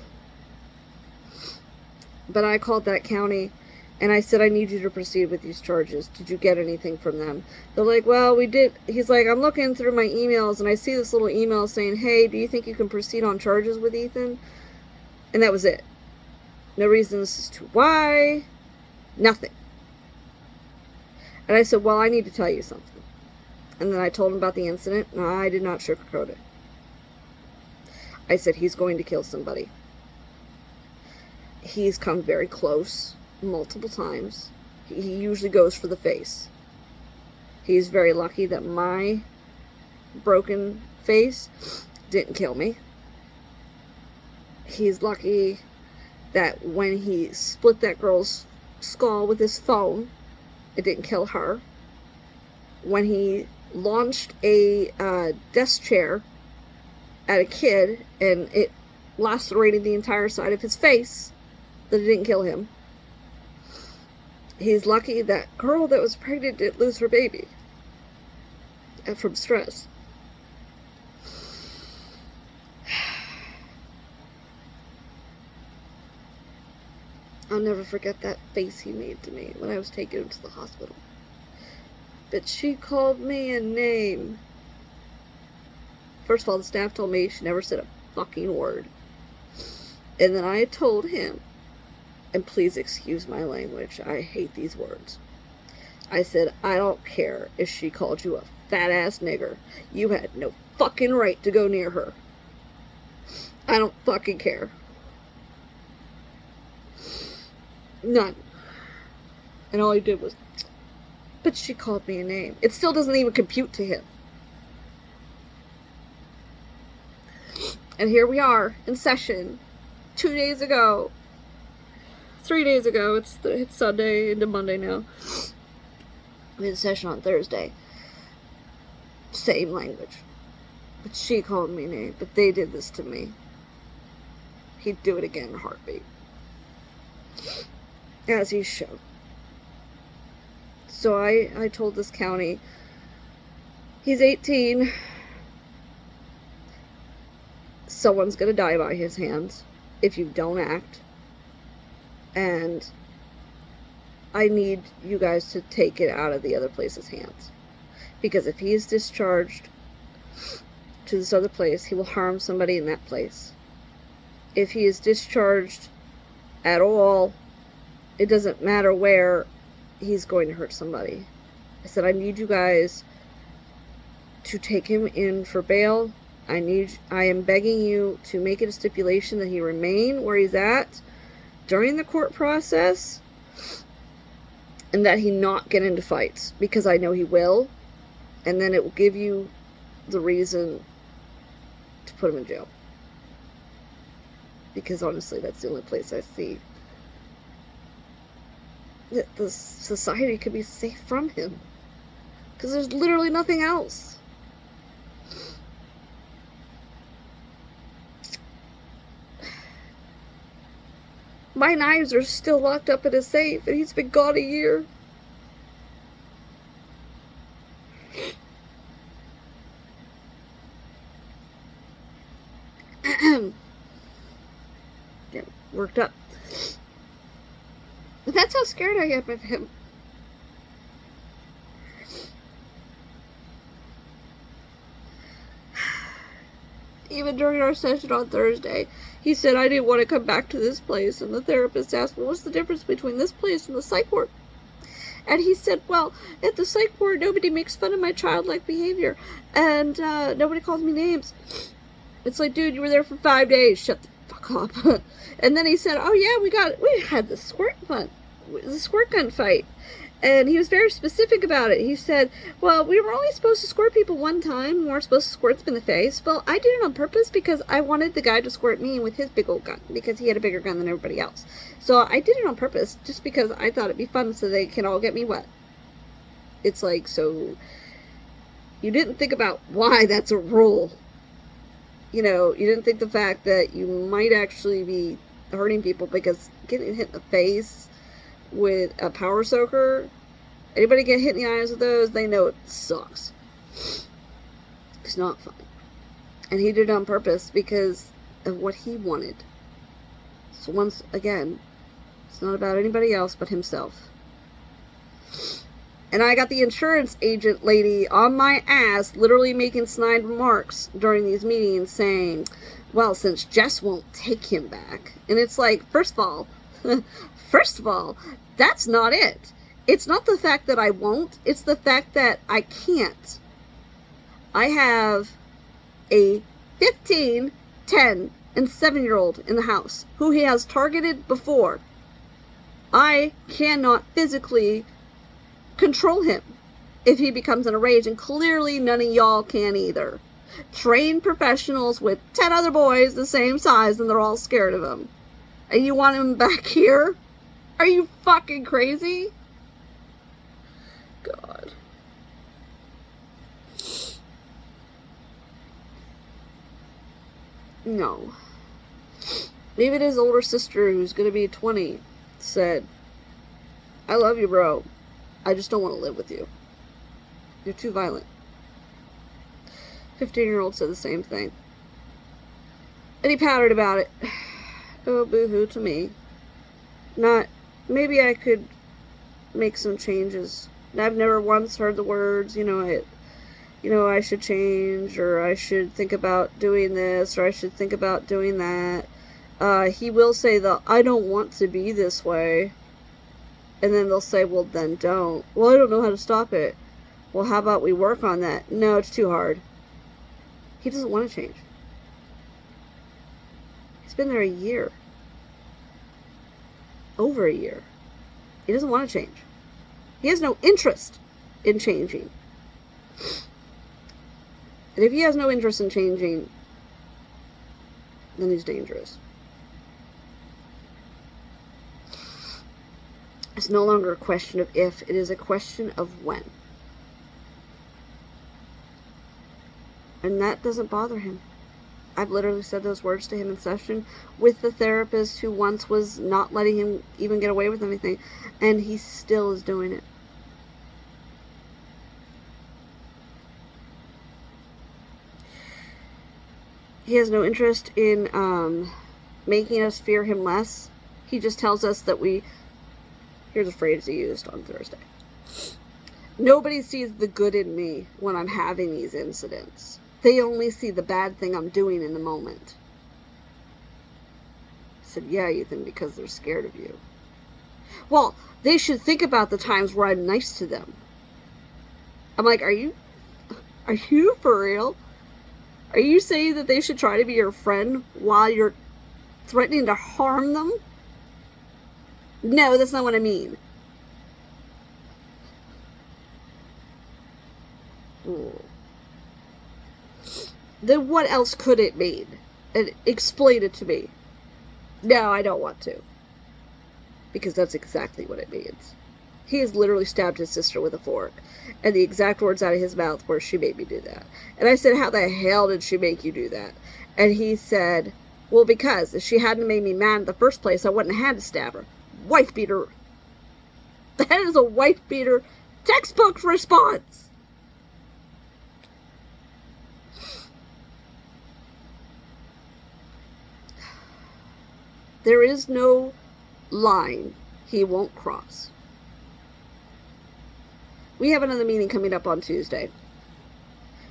But I called that county and I said, I need you to proceed with these charges. Did you get anything from them? They're like, well, we did. He's like, I'm looking through my emails and I see this little email saying, hey, do you think you can proceed on charges with Ethan? And that was it. No reasons as to why. Nothing. And I said, well, I need to tell you something. And then I told him about the incident. No, I did not sugarcoat it. I said, he's going to kill somebody. He's come very close multiple times. He usually goes for the face. He's very lucky that my broken face didn't kill me. He's lucky that when he split that girl's skull with his phone, it didn't kill her. When he launched a desk chair at a kid and it lacerated the entire side of his face, that it didn't kill him. He's lucky that girl that was pregnant didn't lose her baby from stress. I'll never forget that face he made to me when I was taking him to the hospital. But she called me a name. First of all, the staff told me she never said a fucking word. And then I told him, and please excuse my language, I hate these words. I said, I don't care if she called you a fat ass nigger. You had no fucking right to go near her. I don't fucking care. None. And all he did was, but she called me a name. It still doesn't even compute to him. And here we are in session 2 days ago. 3 days ago. It's Sunday into Monday now. We had a session on Thursday. Same language. But she called me a name. But they did this to me. He'd do it again in a heartbeat. As he should. So I told this county, he's 18. Someone's going to die by his hands if you don't act. And I need you guys to take it out of the other place's hands. Because if he is discharged to this other place, he will harm somebody in that place. If he is discharged at all, it doesn't matter where, he's going to hurt somebody. I said, I need you guys to take him in for bail. I am begging you to make it a stipulation that he remain where he's at during the court process and that he not get into fights, because I know he will, and then it will give you the reason to put him in jail. Because honestly, that's the only place I see that the society could be safe from him. Because there's literally nothing else. My knives are still locked up in a safe, and he's been gone a year. Get worked up. But that's how scared I am of him. Even during our session on Thursday, he said, I didn't want to come back to this place. And the therapist asked, well, what's the difference between this place and the psych ward? And he said, well, at the psych ward, nobody makes fun of my childlike behavior. And nobody calls me names. It's like, dude, you were there for 5 days. Shut the fuck up. And then he said, oh, yeah, we had the squirt gun fight. And he was very specific about it. He said, well, we were only supposed to squirt people one time. We weren't supposed to squirt them in the face. Well, I did it on purpose because I wanted the guy to squirt me with his big old gun, because he had a bigger gun than everybody else. So I did it on purpose just because I thought it'd be fun so they can all get me wet. It's like, so you didn't think about why that's a rule. You know, you didn't think the fact that you might actually be hurting people, because getting hit in the face with a power soaker, anybody get hit in the eyes with those, they know it sucks. It's not fun. And he did it on purpose because of what he wanted. So once again, it's not about anybody else but himself. And I got the insurance agent lady on my ass, literally making snide remarks during these meetings saying, well, since Jess won't take him back. And it's like, first of all, that's not it. It's not the fact that I won't. It's the fact that I can't. I have a 15, 10, and 7-year-old in the house who he has targeted before. I cannot physically control him if he becomes in a rage, and clearly none of y'all can either. Trained professionals with 10 other boys the same size, and they're all scared of him. And you want him back here? Are you fucking crazy? God. No. Even his older sister, who's gonna be 20, said, I love you, bro. I just don't want to live with you. You're too violent. 15-year-old said the same thing. And he pouted about it. Oh, boo-hoo to me. Maybe I could make some changes. And I've never once heard the words, I should change, or I should think about doing this, or I should think about doing that. He will say I don't want to be this way. And then they'll say, well, then don't. Well, I don't know how to stop it. Well, how about we work on that? No, it's too hard. He doesn't want to change. He's been there a year. Over a year. He doesn't want to change. He has no interest in changing. And if he has no interest in changing, then he's dangerous. It's no longer a question of if, it is a question of when. And that doesn't bother him. I've literally said those words to him in session with the therapist who once was not letting him even get away with anything, and he still is doing it. He has no interest in making us fear him less. He just tells us that here's a phrase he used on Thursday. Nobody sees the good in me when I'm having these incidents. They only see the bad thing I'm doing in the moment. I said, yeah, Ethan, because they're scared of you. Well, they should think about the times where I'm nice to them. I'm like, are you for real? Are you saying that they should try to be your friend while you're threatening to harm them? No, that's not what I mean. Ooh. Then what else could it mean? And explain it to me. No, I don't want to. Because that's exactly what it means. He has literally stabbed his sister with a fork. And the exact words out of his mouth were, she made me do that. And I said, how the hell did she make you do that? And he said, well, because if she hadn't made me mad in the first place, I wouldn't have had to stab her. Wife beater. That is a wife beater textbook response. There is no line he won't cross. We have another meeting coming up on Tuesday.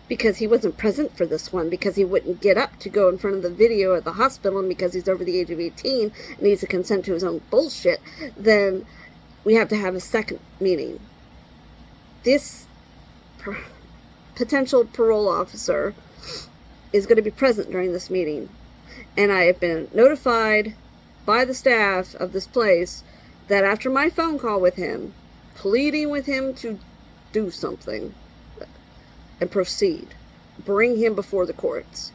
Because he wasn't present for this one, because he wouldn't get up to go in front of the video at the hospital, and because he's over the age of 18 and needs to consent to his own bullshit, then we have to have a second meeting. This potential parole officer is going to be present during this meeting. And I have been notified by the staff of this place that after my phone call with him, pleading with him to do something and proceed, bring him before the courts,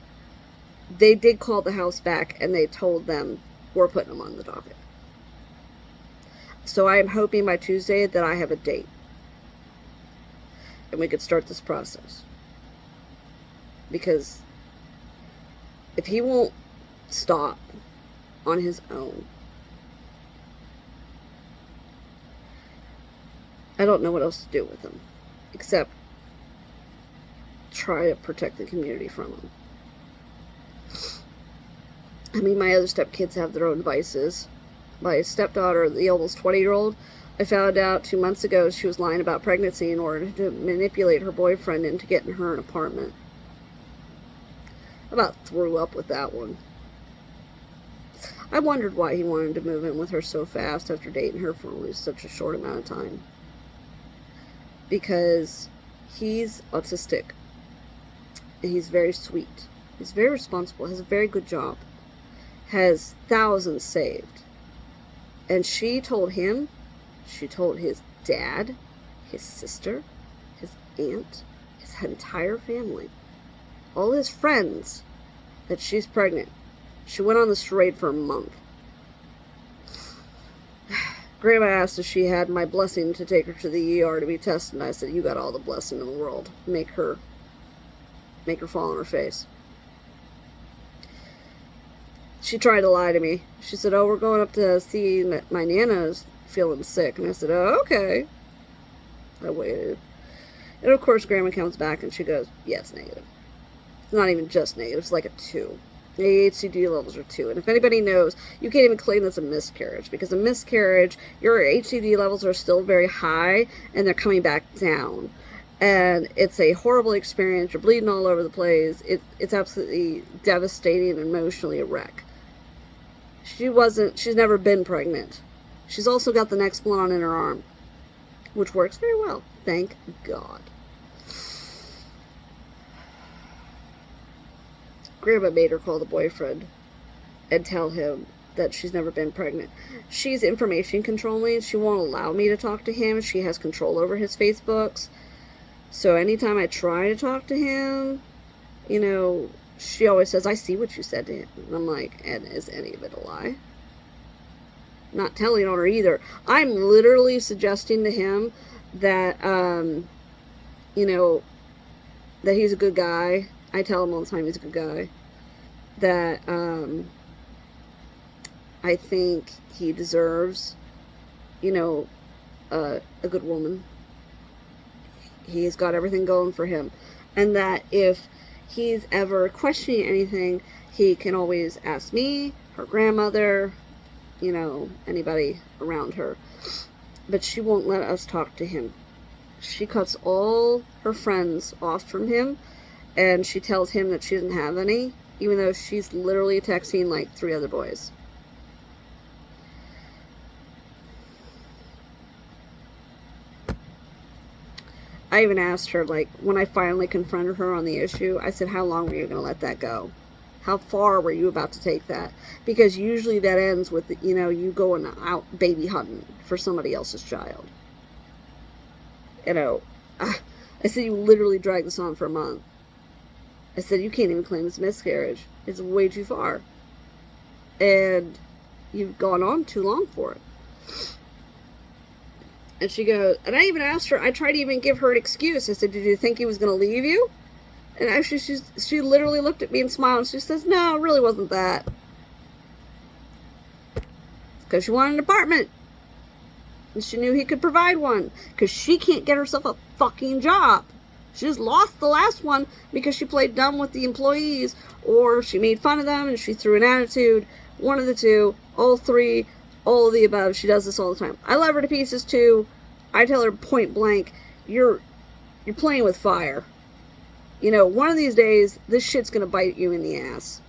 they did call the house back and they told them we're putting him on the docket. So I am hoping by Tuesday that I have a date and we could start this process. Because if he won't stop on his own, I don't know what else to do with him except try to protect the community from him. I mean, my other stepkids have their own vices. My stepdaughter, the almost 20-year-old, I found out 2 months ago she was lying about pregnancy in order to manipulate her boyfriend into getting her an apartment. I about threw up with that one. I wondered why he wanted to move in with her so fast after dating her for only such a short amount of time. Because he's autistic. And he's very sweet. He's very responsible, has a very good job, has thousands saved. And she told him, she told his dad, his sister, his aunt, his entire family, all his friends, that she's pregnant. She went on the charade for a month. Grandma asked if she had my blessing to take her to the ER to be tested, and I said, you got all the blessing in the world. Make her fall on her face. She tried to lie to me. She said, oh, we're going up to see my Nana's feeling sick. And I said, oh, okay. I waited. And of course, Grandma comes back and she goes, yeah, it's negative. It's not even just negative. It's like a 2. The HCD levels are 2. And if anybody knows, you can't even claim that's a miscarriage. Because a miscarriage, your HCD levels are still very high and they're coming back down. And it's a horrible experience. You're bleeding all over the place. It's absolutely devastating and emotionally a wreck. She's never been pregnant. She's also got the Nexplanon in her arm, which works very well. Thank God. Grandma made her call the boyfriend and tell him that she's never been pregnant. She's information controlling. She won't allow me to talk to him. She has control over his Facebooks. So anytime I try to talk to him, you know, she always says, I see what you said to him. And I'm like, and is any of it a lie? Not telling on her either. I'm literally suggesting to him that, you know, that he's a good guy. I tell him all the time he's a good guy. That I think he deserves, you know, a good woman. He's got everything going for him. And that if he's ever questioning anything, he can always ask me, her grandmother, you know, anybody around her. But she won't let us talk to him. She cuts all her friends off from him, and she tells him that she doesn't have any, even though she's literally texting like 3 other boys. I even asked her, like, when I finally confronted her on the issue, I said, how long were you going to let that go? How far were you about to take that? Because usually that ends with, you know, you going out baby hunting for somebody else's child. You know, I said, you literally dragged this on for a month. I said, you can't even claim it's a miscarriage. It's way too far. And You've gone on too long for it. And she goes, and I even asked her, I tried to even give her an excuse. I said, did you think he was going to leave you? And actually, she literally looked at me and smiled, and she says, no, it really wasn't that. Because she wanted an apartment. And she knew he could provide one. Because she can't get herself a fucking job. She just lost the last one because she played dumb with the employees, or she made fun of them and she threw an attitude. One of the two, all three, all of the above. She does this all the time. I love her to pieces too. I tell her point blank, you're playing with fire. You know, one of these days, this shit's gonna bite you in the ass.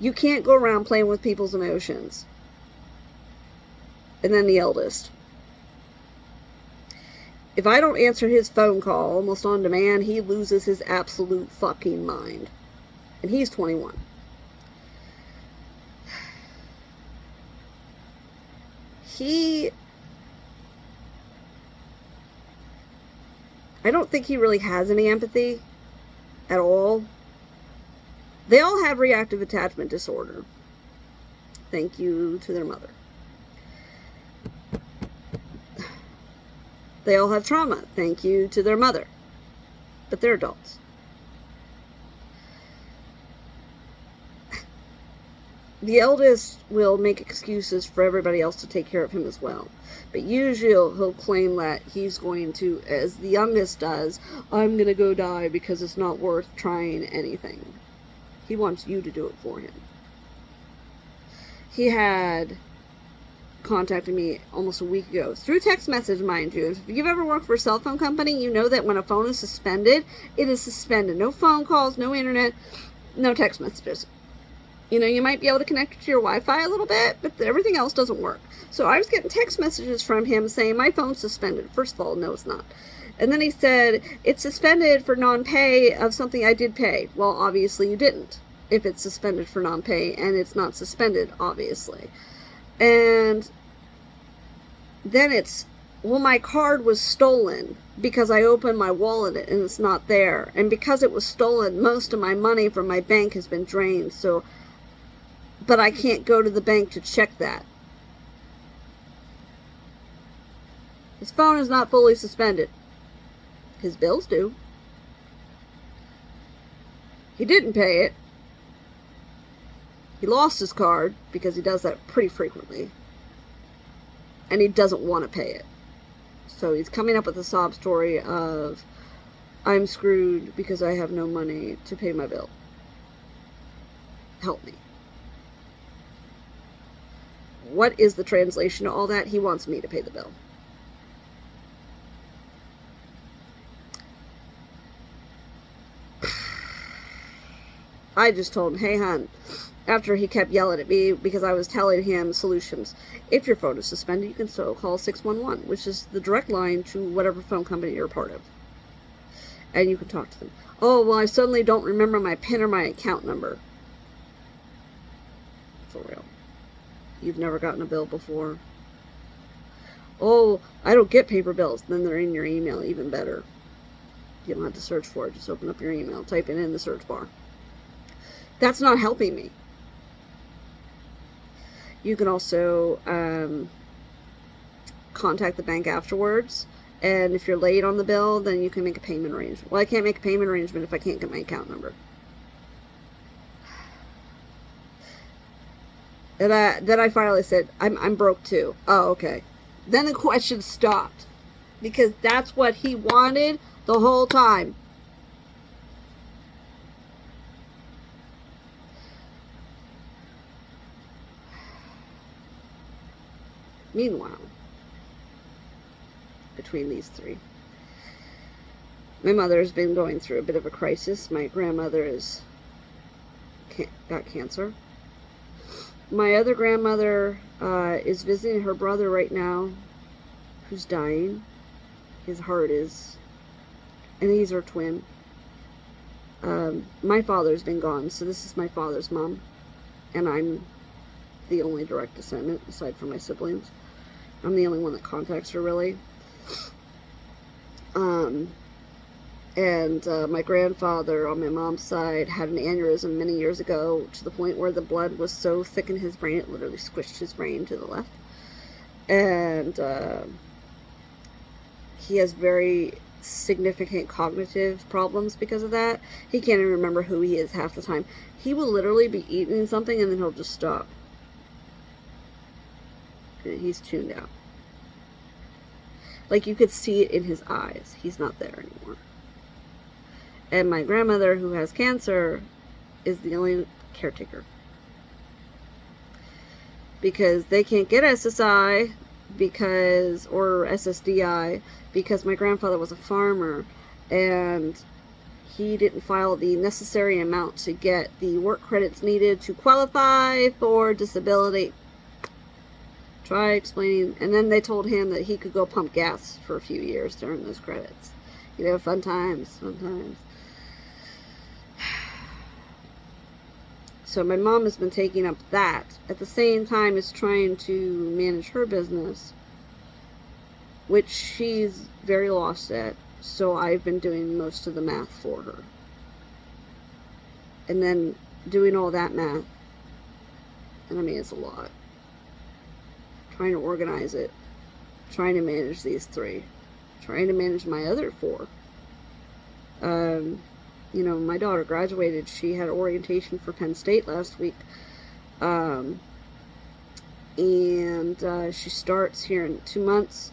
You can't go around playing with people's emotions. And then the eldest. If I don't answer his phone call almost on demand, he loses his absolute fucking mind. And he's 21. I don't think he really has any empathy at all. They all have reactive attachment disorder. Thank you to their mother. They all have trauma. Thank you to their mother. But they're adults. The eldest will make excuses for everybody else to take care of him as well. But usually he'll claim that he's going to, as the youngest does, I'm going to go die because it's not worth trying anything. He wants you to do it for him. He had contacted me almost a week ago through text message, mind you. If you've ever worked for a cell phone company, you know that when a phone is suspended, it is suspended. No phone calls, no internet, no text messages. You know, you might be able to connect to your Wi-Fi a little bit, but everything else doesn't work. So I was getting text messages from him saying, my phone's suspended. First of all, no, it's not. And then he said, it's suspended for non-pay of something I did pay. Well, obviously you didn't, if it's suspended for non-pay, and it's not suspended, obviously. And then it's, well, my card was stolen because I opened my wallet and it's not there. And because it was stolen, most of my money from my bank has been drained. So, but I can't go to the bank to check that. His phone is not fully suspended. His bills do. He didn't pay it. He lost his card because he does that pretty frequently. And he doesn't want to pay it. So he's coming up with a sob story of, I'm screwed because I have no money to pay my bill. Help me. What is the translation to all that? He wants me to pay the bill. I just told him, hey, hon, after he kept yelling at me because I was telling him solutions. If your phone is suspended, you can still call 611, which is the direct line to whatever phone company you're a part of. And you can talk to them. Oh, well, I suddenly don't remember my PIN or my account number. For real. You've never gotten a bill before. Oh, I don't get paper bills. Then they're in your email, even better. You don't have to search for it. Just open up your email, type it in the search bar. That's not helping me. You can also contact the bank afterwards. And if you're late on the bill, then you can make a payment arrangement. Well, I can't make a payment arrangement if I can't get my account number. And then I finally said, I'm broke too. Oh, okay. Then the question stopped. Because that's what he wanted the whole time. Meanwhile, between these three, my mother has been going through a bit of a crisis. My grandmother got cancer. My other grandmother is visiting her brother right now, who's dying. His heart is, and he's her twin. My father's been gone, so this is my father's mom, and I'm the only direct descendant aside from my siblings. I'm the only one that contacts her, really. And my grandfather on my mom's side had an aneurysm many years ago, to the point where the blood was so thick in his brain it literally squished his brain to the left. And he has very significant cognitive problems because of that. He can't even remember who he is half the time. He will literally be eating something and then he'll just stop. And he's tuned out. Like, you could see it in his eyes. He's not there anymore. And my grandmother, who has cancer, is the only caretaker. Because they can't get SSI or SSDI, because my grandfather was a farmer and he didn't file the necessary amount to get the work credits needed to qualify for disability. Try explaining. And then they told him that he could go pump gas for a few years to earn those credits. You know, fun times. So my mom has been taking up that at the same time as trying to manage her business, which she's very lost at. So I've been doing most of the math for her. And then doing all that math. And I mean, it's a lot. Trying to organize it. Trying to manage these 3. Trying to manage my other 4. You know, my daughter graduated. She had orientation for Penn State last week. And she starts here in 2 months.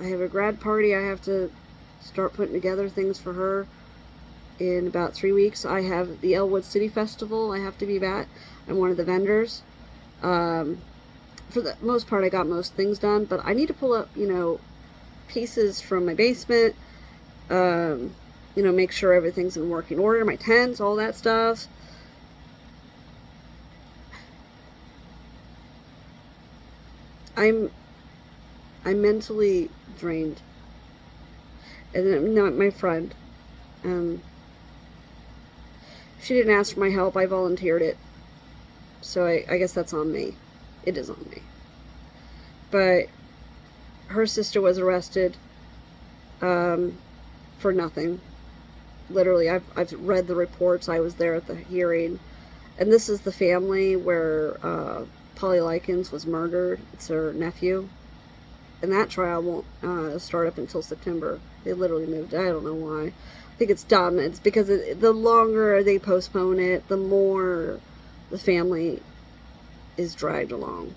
I have a grad party. I have to start putting together things for her in about 3 weeks. I have the Elwood City Festival I have to be at. I'm one of the vendors. For the most part, I got most things done, but I need to pull up, you know, pieces from my basement, you know, make sure everything's in working order, my tents, all that stuff. I'm mentally drained. And then, not my friend, she didn't ask for my help. I volunteered it. So I guess that's on me. It is on me. But her sister was arrested for nothing. Literally, I've read the reports. I was there at the hearing. And this is the family where Polly Likens was murdered. It's her nephew. And that trial won't start up until September. They literally moved. I don't know why. I think it's dumb. It's because the longer they postpone it, the more the family is dragged along.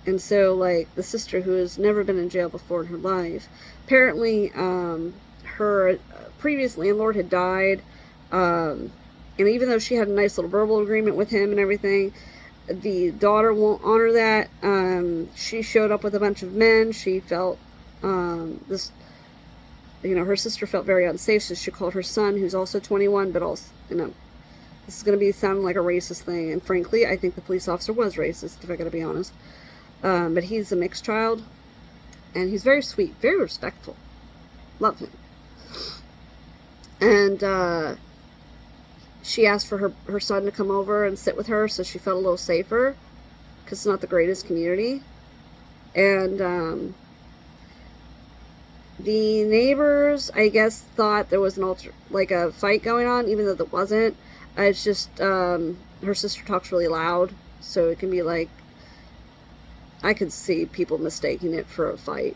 And so, like, the sister, who has never been in jail before in her life, apparently her previous landlord had died, and even though she had a nice little verbal agreement with him and everything, the daughter won't honor that. She showed up with a bunch of men. She felt this, you know, her sister felt very unsafe, so she called her son, who's also 21, but also, you know, this is going to be sounding like a racist thing, and frankly, I think the police officer was racist, if I got to be honest. But he's a mixed child, and he's very sweet, very respectful. Love him. And she asked for her son to come over and sit with her, so she felt a little safer, because it's not the greatest community. And the neighbors, I guess, thought there was a fight going on, even though there wasn't. It's just her sister talks really loud, so it can be like, I could see people mistaking it for a fight.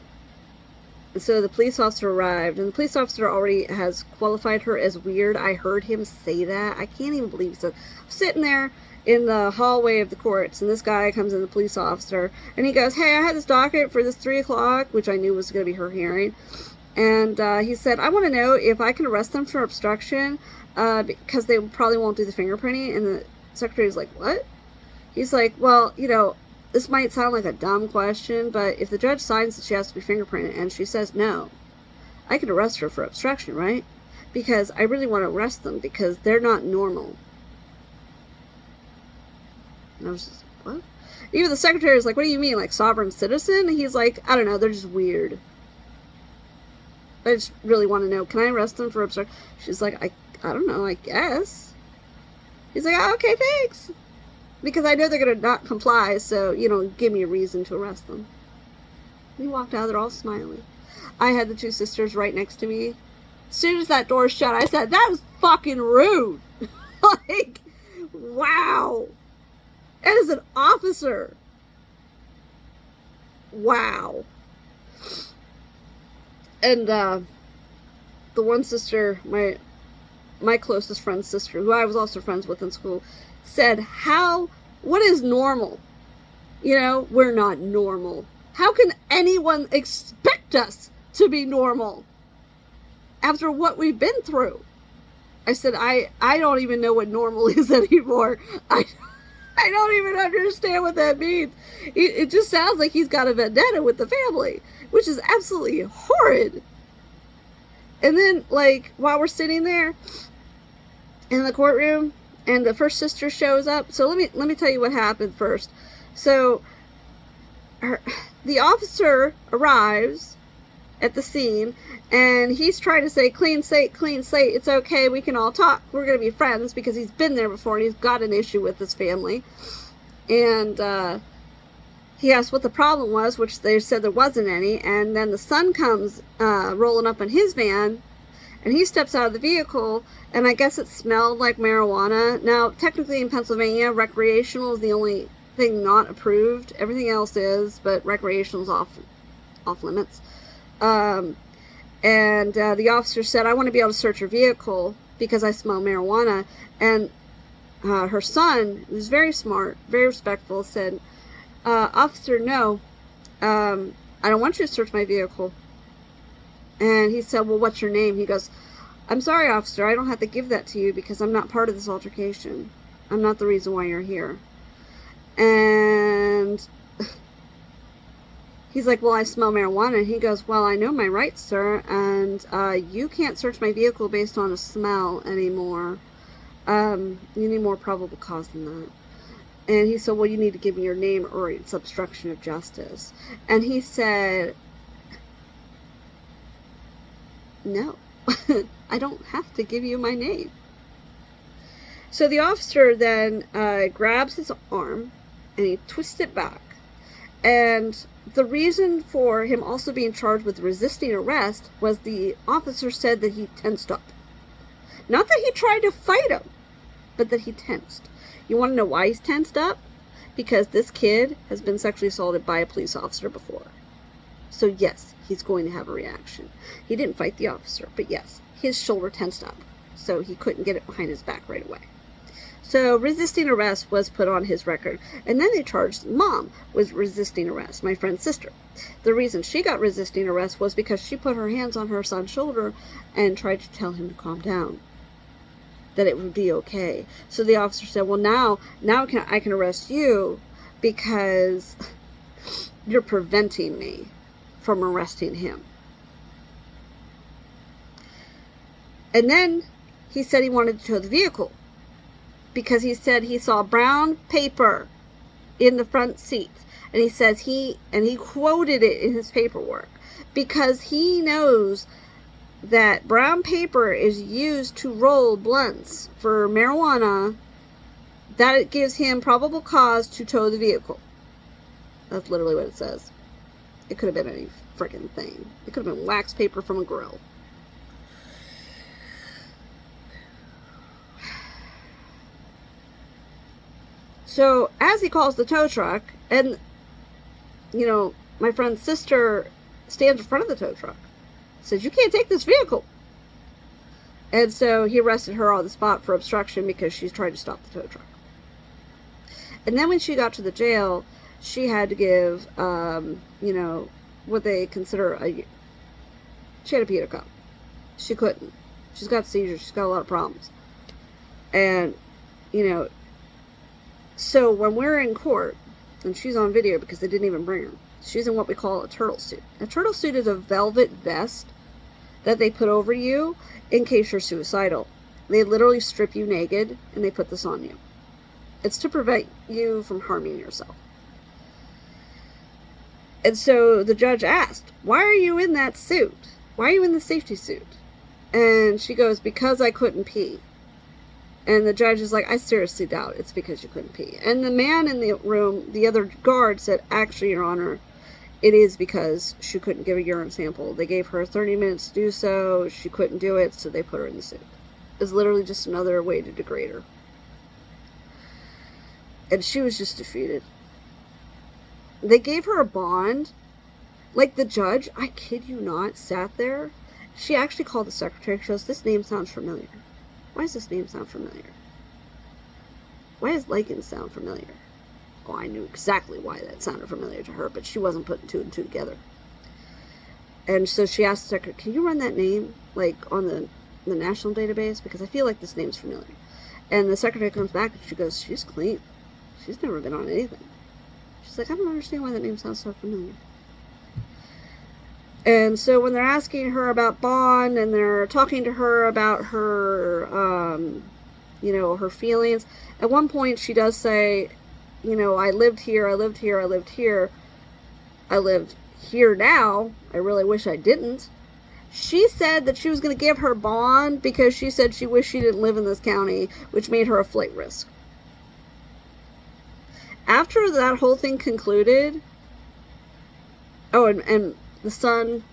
And so the police officer arrived, and the police officer already has qualified her as weird. I heard him say that. I can't even believe it. I'm sitting there in the hallway of the courts, and this guy comes in, the police officer, and he goes, "Hey, I had this docket for this 3 o'clock, which I knew was going to be her hearing. And he said, I want to know if I can arrest them for obstruction, because they probably won't do the fingerprinting." And the secretary's like, "What?" He's like, "Well, you know, this might sound like a dumb question, but if the judge signs that she has to be fingerprinted and she says no, I could arrest her for obstruction, right? Because I really want to arrest them because they're not normal." And I was just, what? Even the secretary was like, "What do you mean, like sovereign citizen?" And he's like, "I don't know, they're just weird. I just really want to know, can I arrest them for obstruction?" She's like, I don't know, I guess." He's like, "Oh, okay, thanks. Because I know they're going to not comply, so, you know, give me a reason to arrest them." And he walked out there all smiling. I had the two sisters right next to me. As soon as that door shut, I said, that is fucking rude. Like, wow. And as an officer, wow. And the one sister, my closest friend's sister, who I was also friends with in school, said, what is normal? You know, we're not normal. How can anyone expect us to be normal after what we've been through? I said, I don't even know what normal is anymore. I don't even understand what that means. It just sounds like he's got a vendetta with the family, which is absolutely horrid. And then, like, while we're sitting there in the courtroom, and the first sister shows up. So let me tell you what happened first. So the officer arrives at the scene, and he's trying to say, clean slate, it's okay, we can all talk, we're going to be friends, because he's been there before and he's got an issue with his family. And he asked what the problem was, which they said there wasn't any. And then the son comes rolling up in his van, and he steps out of the vehicle, and I guess it smelled like marijuana. Now, technically in Pennsylvania, recreational is the only thing not approved. Everything else is, but recreational is off limits. And the officer said, I want to be able to search your vehicle because I smell marijuana. And her son, who's very smart, very respectful, said, officer, no, I don't want you to search my vehicle. And he said, well, what's your name? He goes, I'm sorry, officer, I don't have to give that to you because I'm not part of this altercation. I'm not the reason why you're here. And he's like, well, I smell marijuana. And he goes, well, I know my rights, sir, and you can't search my vehicle based on a smell anymore. You need more probable cause than that. And he said, well, you need to give me your name or it's obstruction of justice. And he said, no, I don't have to give you my name. So the officer then grabs his arm and he twists it back. And the reason for him also being charged with resisting arrest was the officer said that he tensed up. Not that he tried to fight him, but that he tensed. You want to know why he's tensed up? Because this kid has been sexually assaulted by a police officer before. So yes, he's going to have a reaction. He didn't fight the officer, but yes, his shoulder tensed up, so he couldn't get it behind his back right away. So resisting arrest was put on his record. And then they charged mom with resisting arrest, my friend's sister. The reason she got resisting arrest was because she put her hands on her son's shoulder and tried to tell him to calm down, that it would be okay. So the officer said, well, now I can arrest you because you're preventing me from arresting him. And then he said he wanted to tow the vehicle because he said he saw brown paper in the front seat. And he says he quoted it in his paperwork because he knows that brown paper is used to roll blunts for marijuana, that it gives him probable cause to tow the vehicle. That's literally what it says. It could have been any freaking thing. It could have been wax paper from a grill. So as he calls the tow truck, and you know, my friend's sister stands in front of the tow truck, says, you can't take this vehicle. And so he arrested her on the spot for obstruction because she's trying to stop the tow truck. And then when she got to the jail, she had to give, you know, what they consider she had to pee in a cup. She couldn't. She's got seizures. She's got a lot of problems. And, you know, so when we're in court, and she's on video because they didn't even bring her, she's in what we call a turtle suit. A turtle suit is a velvet vest that they put over you in case you're suicidal. They literally strip you naked and they put this on you. It's to prevent you from harming yourself. And so the judge asked, why are you in that suit? Why are you in the safety suit? And she goes, because I couldn't pee. And the judge is like, I seriously doubt it's because you couldn't pee. And the man in the room, the other guard, said, actually, Your Honor, it is because she couldn't give a urine sample. They gave her 30 minutes to do so. She couldn't do it, so they put her in the suit. It's literally just another way to degrade her. And she was just defeated. They gave her a bond. Like, the judge, I kid you not, sat there. She actually called the secretary. She goes, this name sounds familiar. Why does this name sound familiar? Why does Likens sound familiar? Oh, I knew exactly why that sounded familiar to her, but she wasn't putting two and two together. And so she asked the secretary, can you run that name, like, on the national database? Because I feel like this name's familiar. And the secretary comes back and she goes, she's clean. She's never been on anything. She's like, I don't understand why that name sounds so familiar. And so when they're asking her about bond and they're talking to her about her, her feelings, at one point she does say, I lived here, I lived here, I lived here. I live here now. I really wish I didn't. She said that she was going to give her bond because she said she wished she didn't live in this county, which made her a flight risk. After that whole thing concluded, and the son,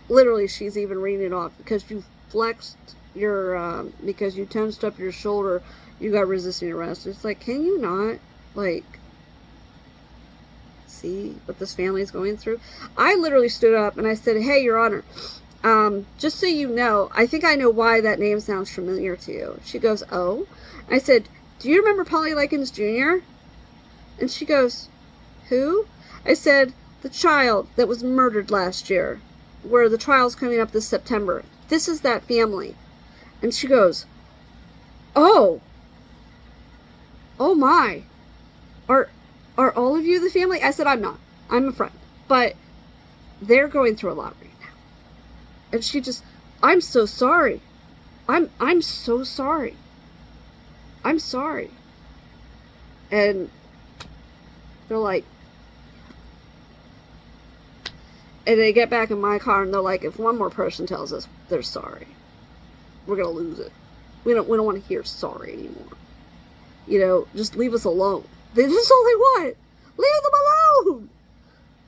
literally, she's even reading it off, because you flexed your, because you tensed up your shoulder, you got resisting arrest. It's like, can you not, like, see what this family is going through? I literally stood up and I said, hey, Your Honor, just so you know, I think I know why that name sounds familiar to you. She goes, oh? I said, do you remember Polly Likens Jr.? And she goes, who? I said, the child that was murdered last year, where the trial's coming up this September. This is that family. And she goes, oh my, are all of you the family? I said, I'm not. I'm a friend. But they're going through a lot right now. And she just, I'm so sorry. I'm so sorry. I'm sorry. And they're like, and they get back in my car and they're like, if one more person tells us they're sorry, we're going to lose it. We don't want to hear sorry anymore. Just leave us alone. This is all they want. Leave them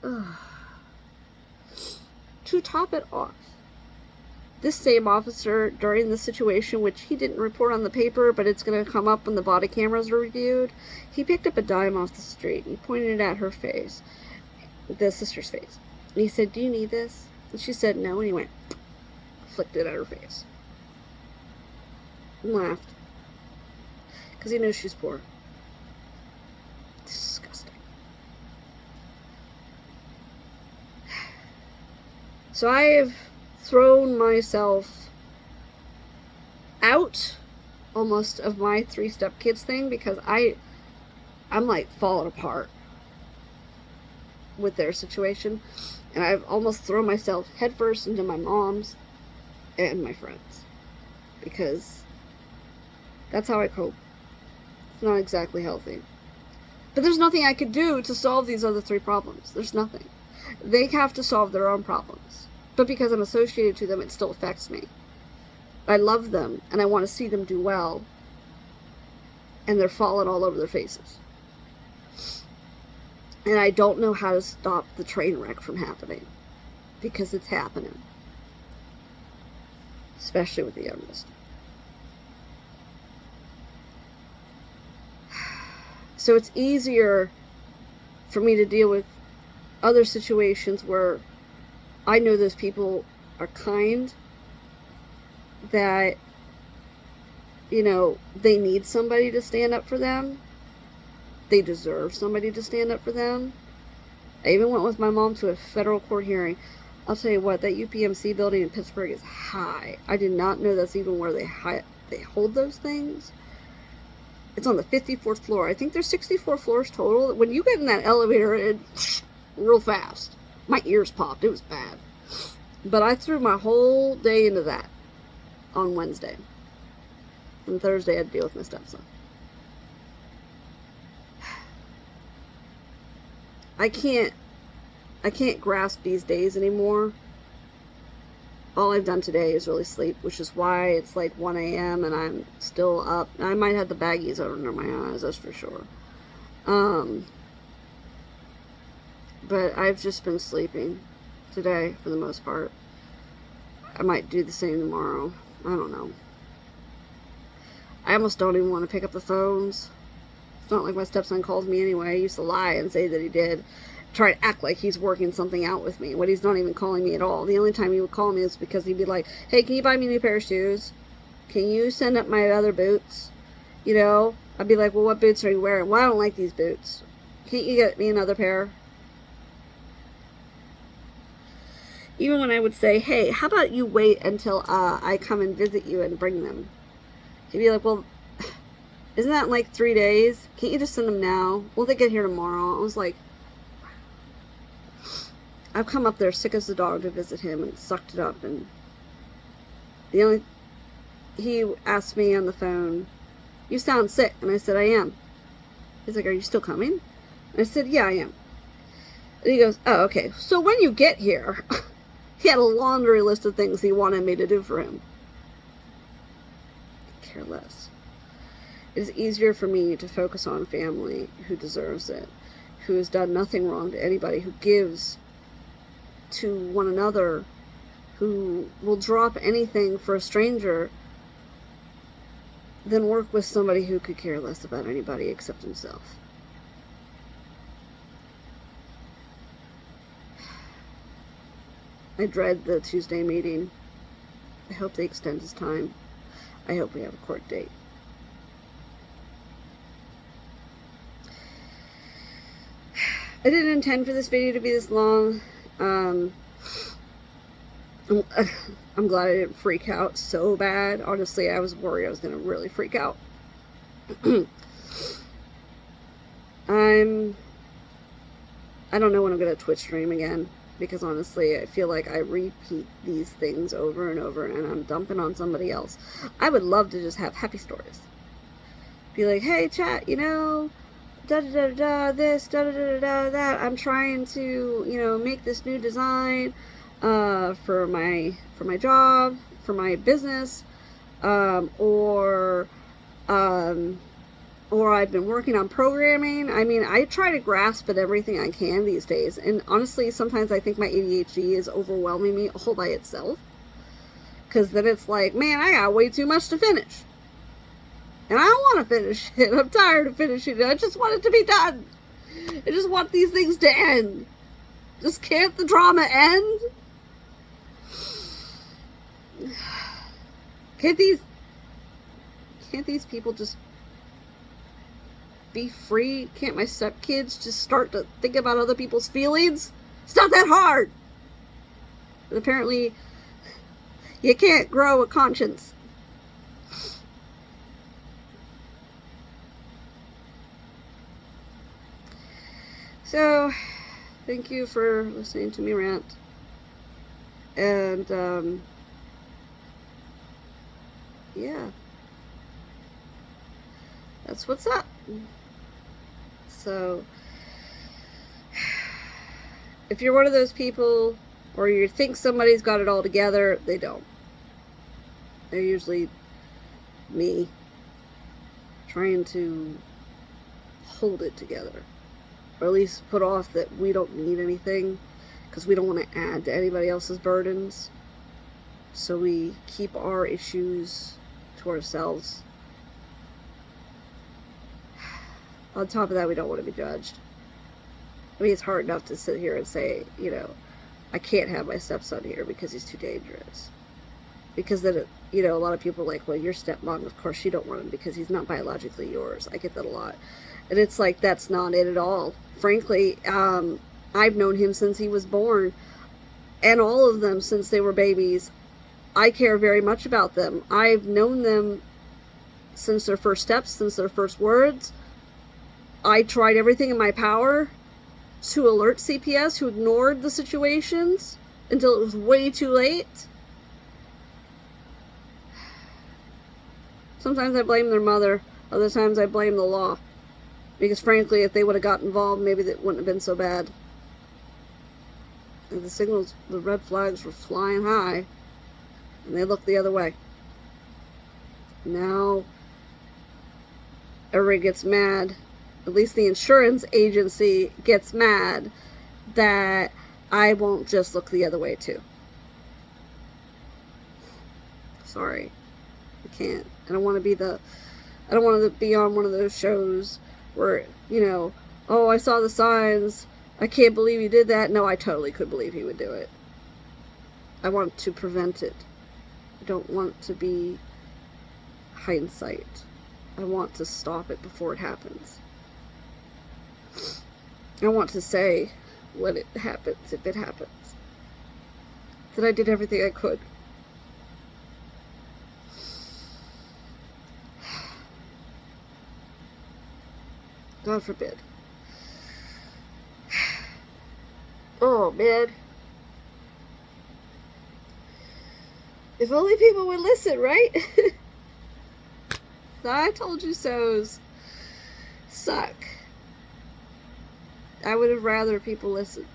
alone. To top it off, this same officer, during the situation, which he didn't report on the paper, but it's going to come up when the body cameras are reviewed, he picked up a dime off the street and he pointed it at her face, the sister's face. And he said, do you need this? And she said, no. And he went, flicked it at her face. And laughed. Because he knows she's poor. Disgusting. So I have thrown myself out almost of my 3 stepkids thing, because I'm like falling apart with their situation. And I've almost thrown myself headfirst into my mom's and my friends, because that's how I cope. It's not exactly healthy. But there's nothing I could do to solve these other 3 problems. There's nothing. They have to solve their own problems. But because I'm associated to them, it still affects me. I love them, and I want to see them do well. And they're falling all over their faces. And I don't know how to stop the train wreck from happening. Because it's happening. Especially with the youngest. So it's easier for me to deal with other situations where I know those people are kind, that, they need somebody to stand up for them. They deserve somebody to stand up for them. I even went with my mom to a federal court hearing. I'll tell you what, that UPMC building in Pittsburgh is high. I did not know that's even where they hold those things. It's on the 54th floor. I think there's 64 floors total. When you get in that elevator, it's real fast. My ears popped. It was bad. But I threw my whole day into that on Wednesday. And Thursday I had to deal with my stepson. I can't grasp these days anymore. All I've done today is really sleep, which is why it's like 1 a.m. and I'm still up. I might have the baggies under my eyes, that's for sure. But I've just been sleeping today for the most part. I might do the same tomorrow. I don't know. I almost don't even want to pick up the phones. It's not like my stepson calls me anyway. He used to lie and say that he did. Try to act like he's working something out with me when he's not even calling me at all. The only time he would call me is because he'd be like, hey, can you buy me a new pair of shoes? Can you send up my other boots? You know, I'd be like, well, what boots are you wearing? Well, I don't like these boots. Can't you get me another pair? Even when I would say, hey, how about you wait until I come and visit you and bring them? He'd be like, well, isn't that in like 3 days? Can't you just send them now? Will they get here tomorrow? I was like, I've come up there sick as a dog to visit him and sucked it up. And he asked me on the phone, you sound sick. And I said, I am. He's like, are you still coming? And I said, yeah, I am. And he goes, oh, okay. So when you get here, he had a laundry list of things he wanted me to do for him. I care less. It is easier for me to focus on family who deserves it, who has done nothing wrong to anybody, who gives to one another, who will drop anything for a stranger, than work with somebody who could care less about anybody except himself. I dread the Tuesday meeting. I hope they extend his time. I hope we have a court date. I didn't intend for this video to be this long. I'm glad I didn't freak out so bad. Honestly, I was worried I was going to really freak out. I don't know when I'm going to Twitch stream again, because honestly, I feel like I repeat these things over and over, and I'm dumping on somebody else. I would love to just have happy stories. Be like, hey, chat, you know, da-da-da-da, this, da-da-da-da, that. I'm trying to, you know, make this new design for my job, for my business, or I've been working on programming. I mean, I try to grasp at everything I can these days, and honestly, sometimes I think my ADHD is overwhelming me all by itself, because then it's like, man, I got way too much to finish. And I don't want to finish it. I'm tired of finishing it. I just want it to be done. I just want these things to end. Just can't the drama end? Can't these people just be free? Can't my stepkids just start to think about other people's feelings? It's not that hard. But apparently, you can't grow a conscience. So, thank you for listening to me rant. And, yeah. That's what's up. So, if you're one of those people, or you think somebody's got it all together, they don't. They're usually me trying to hold it together. Or at least put off that we don't need anything, because we don't want to add to anybody else's burdens. So we keep our issues to ourselves. On top of that, we don't want to be judged. I mean, it's hard enough to sit here and say, you know, I can't have my stepson here because he's too dangerous. Because then, you know, a lot of people are like, well, your stepmom, of course you don't want him because he's not biologically yours. I get that a lot. And it's like, that's not it at all. Frankly, I've known him since he was born, and all of them since they were babies. I care very much about them. I've known them since their first steps, since their first words. I tried everything in my power to alert CPS, who ignored the situations until it was way too late. Sometimes I blame their mother, other times I blame the law. Because frankly, if they would have got involved, maybe that wouldn't have been so bad. And the signals, the red flags were flying high, and they looked the other way. Now, everybody gets mad. At least the insurance agency gets mad that I won't just look the other way too. Sorry. I can't. I don't want to be on one of those shows where, you know, oh, I saw the signs. I can't believe he did that. No, I totally could believe he would do it. I want to prevent it. I don't want to be hindsight. I want to stop it before it happens. I want to say when it happens, if it happens, that I did everything I could. God forbid. Oh, man. If only people would listen, right? The I told you so's suck. I would have rather people listened.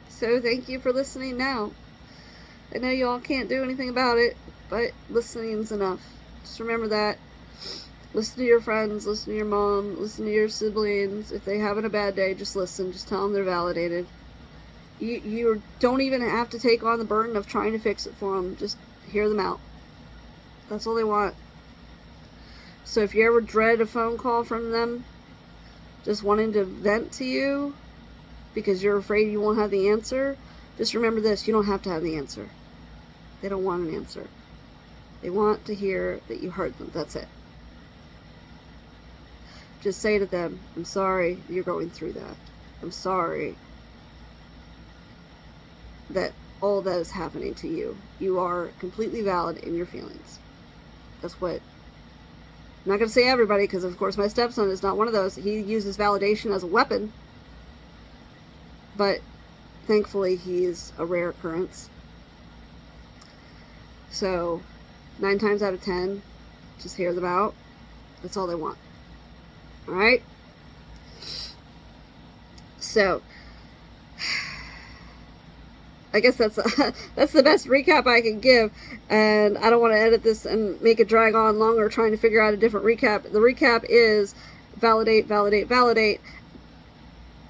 So thank you for listening now. I know you all can't do anything about it, but listening's enough. Just remember that. Listen to your friends, listen to your mom, listen to your siblings. If they're having a bad day, just listen. Just tell them they're validated. You don't even have to take on the burden of trying to fix it for them. Just hear them out. That's all they want. So if you ever dread a phone call from them, just wanting to vent to you because you're afraid you won't have the answer, just remember this. You don't have to have the answer. They don't want an answer. They want to hear that you heard them. That's it. Just say to them, I'm sorry you're going through that. I'm sorry that all that is happening to you. You are completely valid in your feelings. That's what... I'm not going to say everybody, because of course my stepson is not one of those. He uses validation as a weapon. But thankfully he's a rare occurrence. So 9 times out of 10, just hear them out. That's all they want. Alright? So, I guess that's the best recap I can give, and I don't want to edit this and make it drag on longer trying to figure out a different recap. The recap is validate, validate, validate,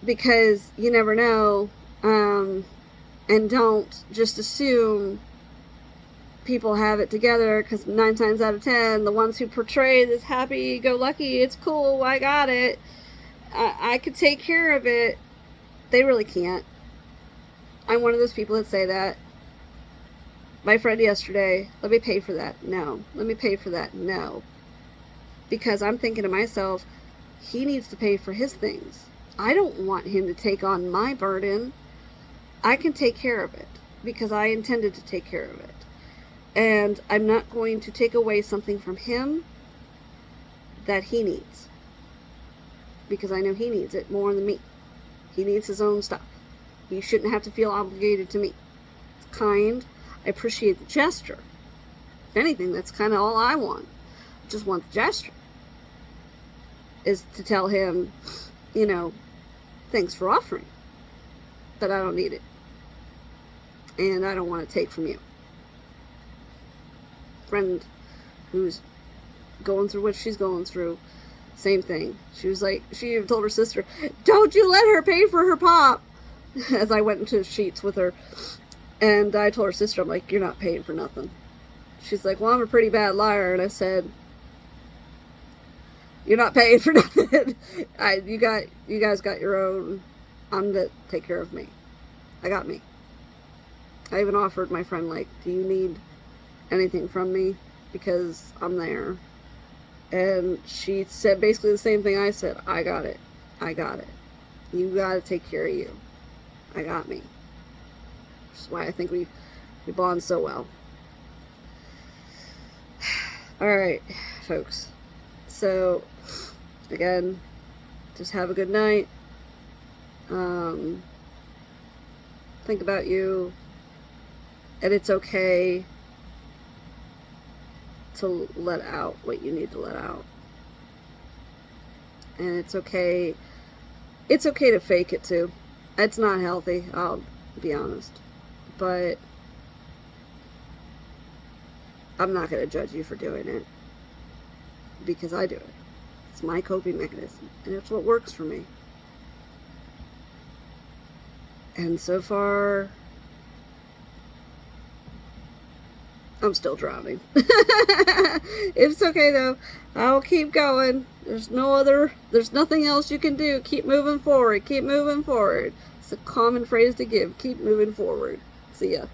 because you never know, and don't just assume people have it together, because 9 times out of 10, the ones who portray this happy-go-lucky, it's cool, I got it, I could take care of it, they really can't. I'm one of those people that say that. My friend yesterday, let me pay for that. No. Let me pay for that. No. Because I'm thinking to myself, he needs to pay for his things. I don't want him to take on my burden. I can take care of it because I intended to take care of it. And I'm not going to take away something from him that he needs. Because I know he needs it more than me. He needs his own stuff. You shouldn't have to feel obligated to me. It's kind. I appreciate the gesture. If anything, that's kind of all I want. I just want the gesture. Is to tell him, you know, thanks for offering. But I don't need it. And I don't want to take from you. Friend who's going through what she's going through, same thing. She was like, she even told her sister, don't you let her pay for her pop. As I went into Sheets with her, and I told her sister, I'm like, you're not paying for nothing. She's like, well, I'm a pretty bad liar. And I said, you're not paying for nothing. You guys got your own. I'm to take care of me. I got me. I even offered my friend, like, do you need anything from me? Because I'm there. And she said basically the same thing I said. I got it. I got it. You got to take care of you. I got me. Which is why I think we bond so well. Alright, folks. So, again, just have a good night. Think about you. And it's okay to let out what you need to let out. And it's okay to fake it too. It's not healthy, I'll be honest. But I'm not going to judge you for doing it. Because I do it. It's my coping mechanism. And it's what works for me. And so far, I'm still drowning. It's okay though. I'll keep going. There's nothing else you can do. Keep moving forward. Keep moving forward. It's a common phrase to give. Keep moving forward. See ya.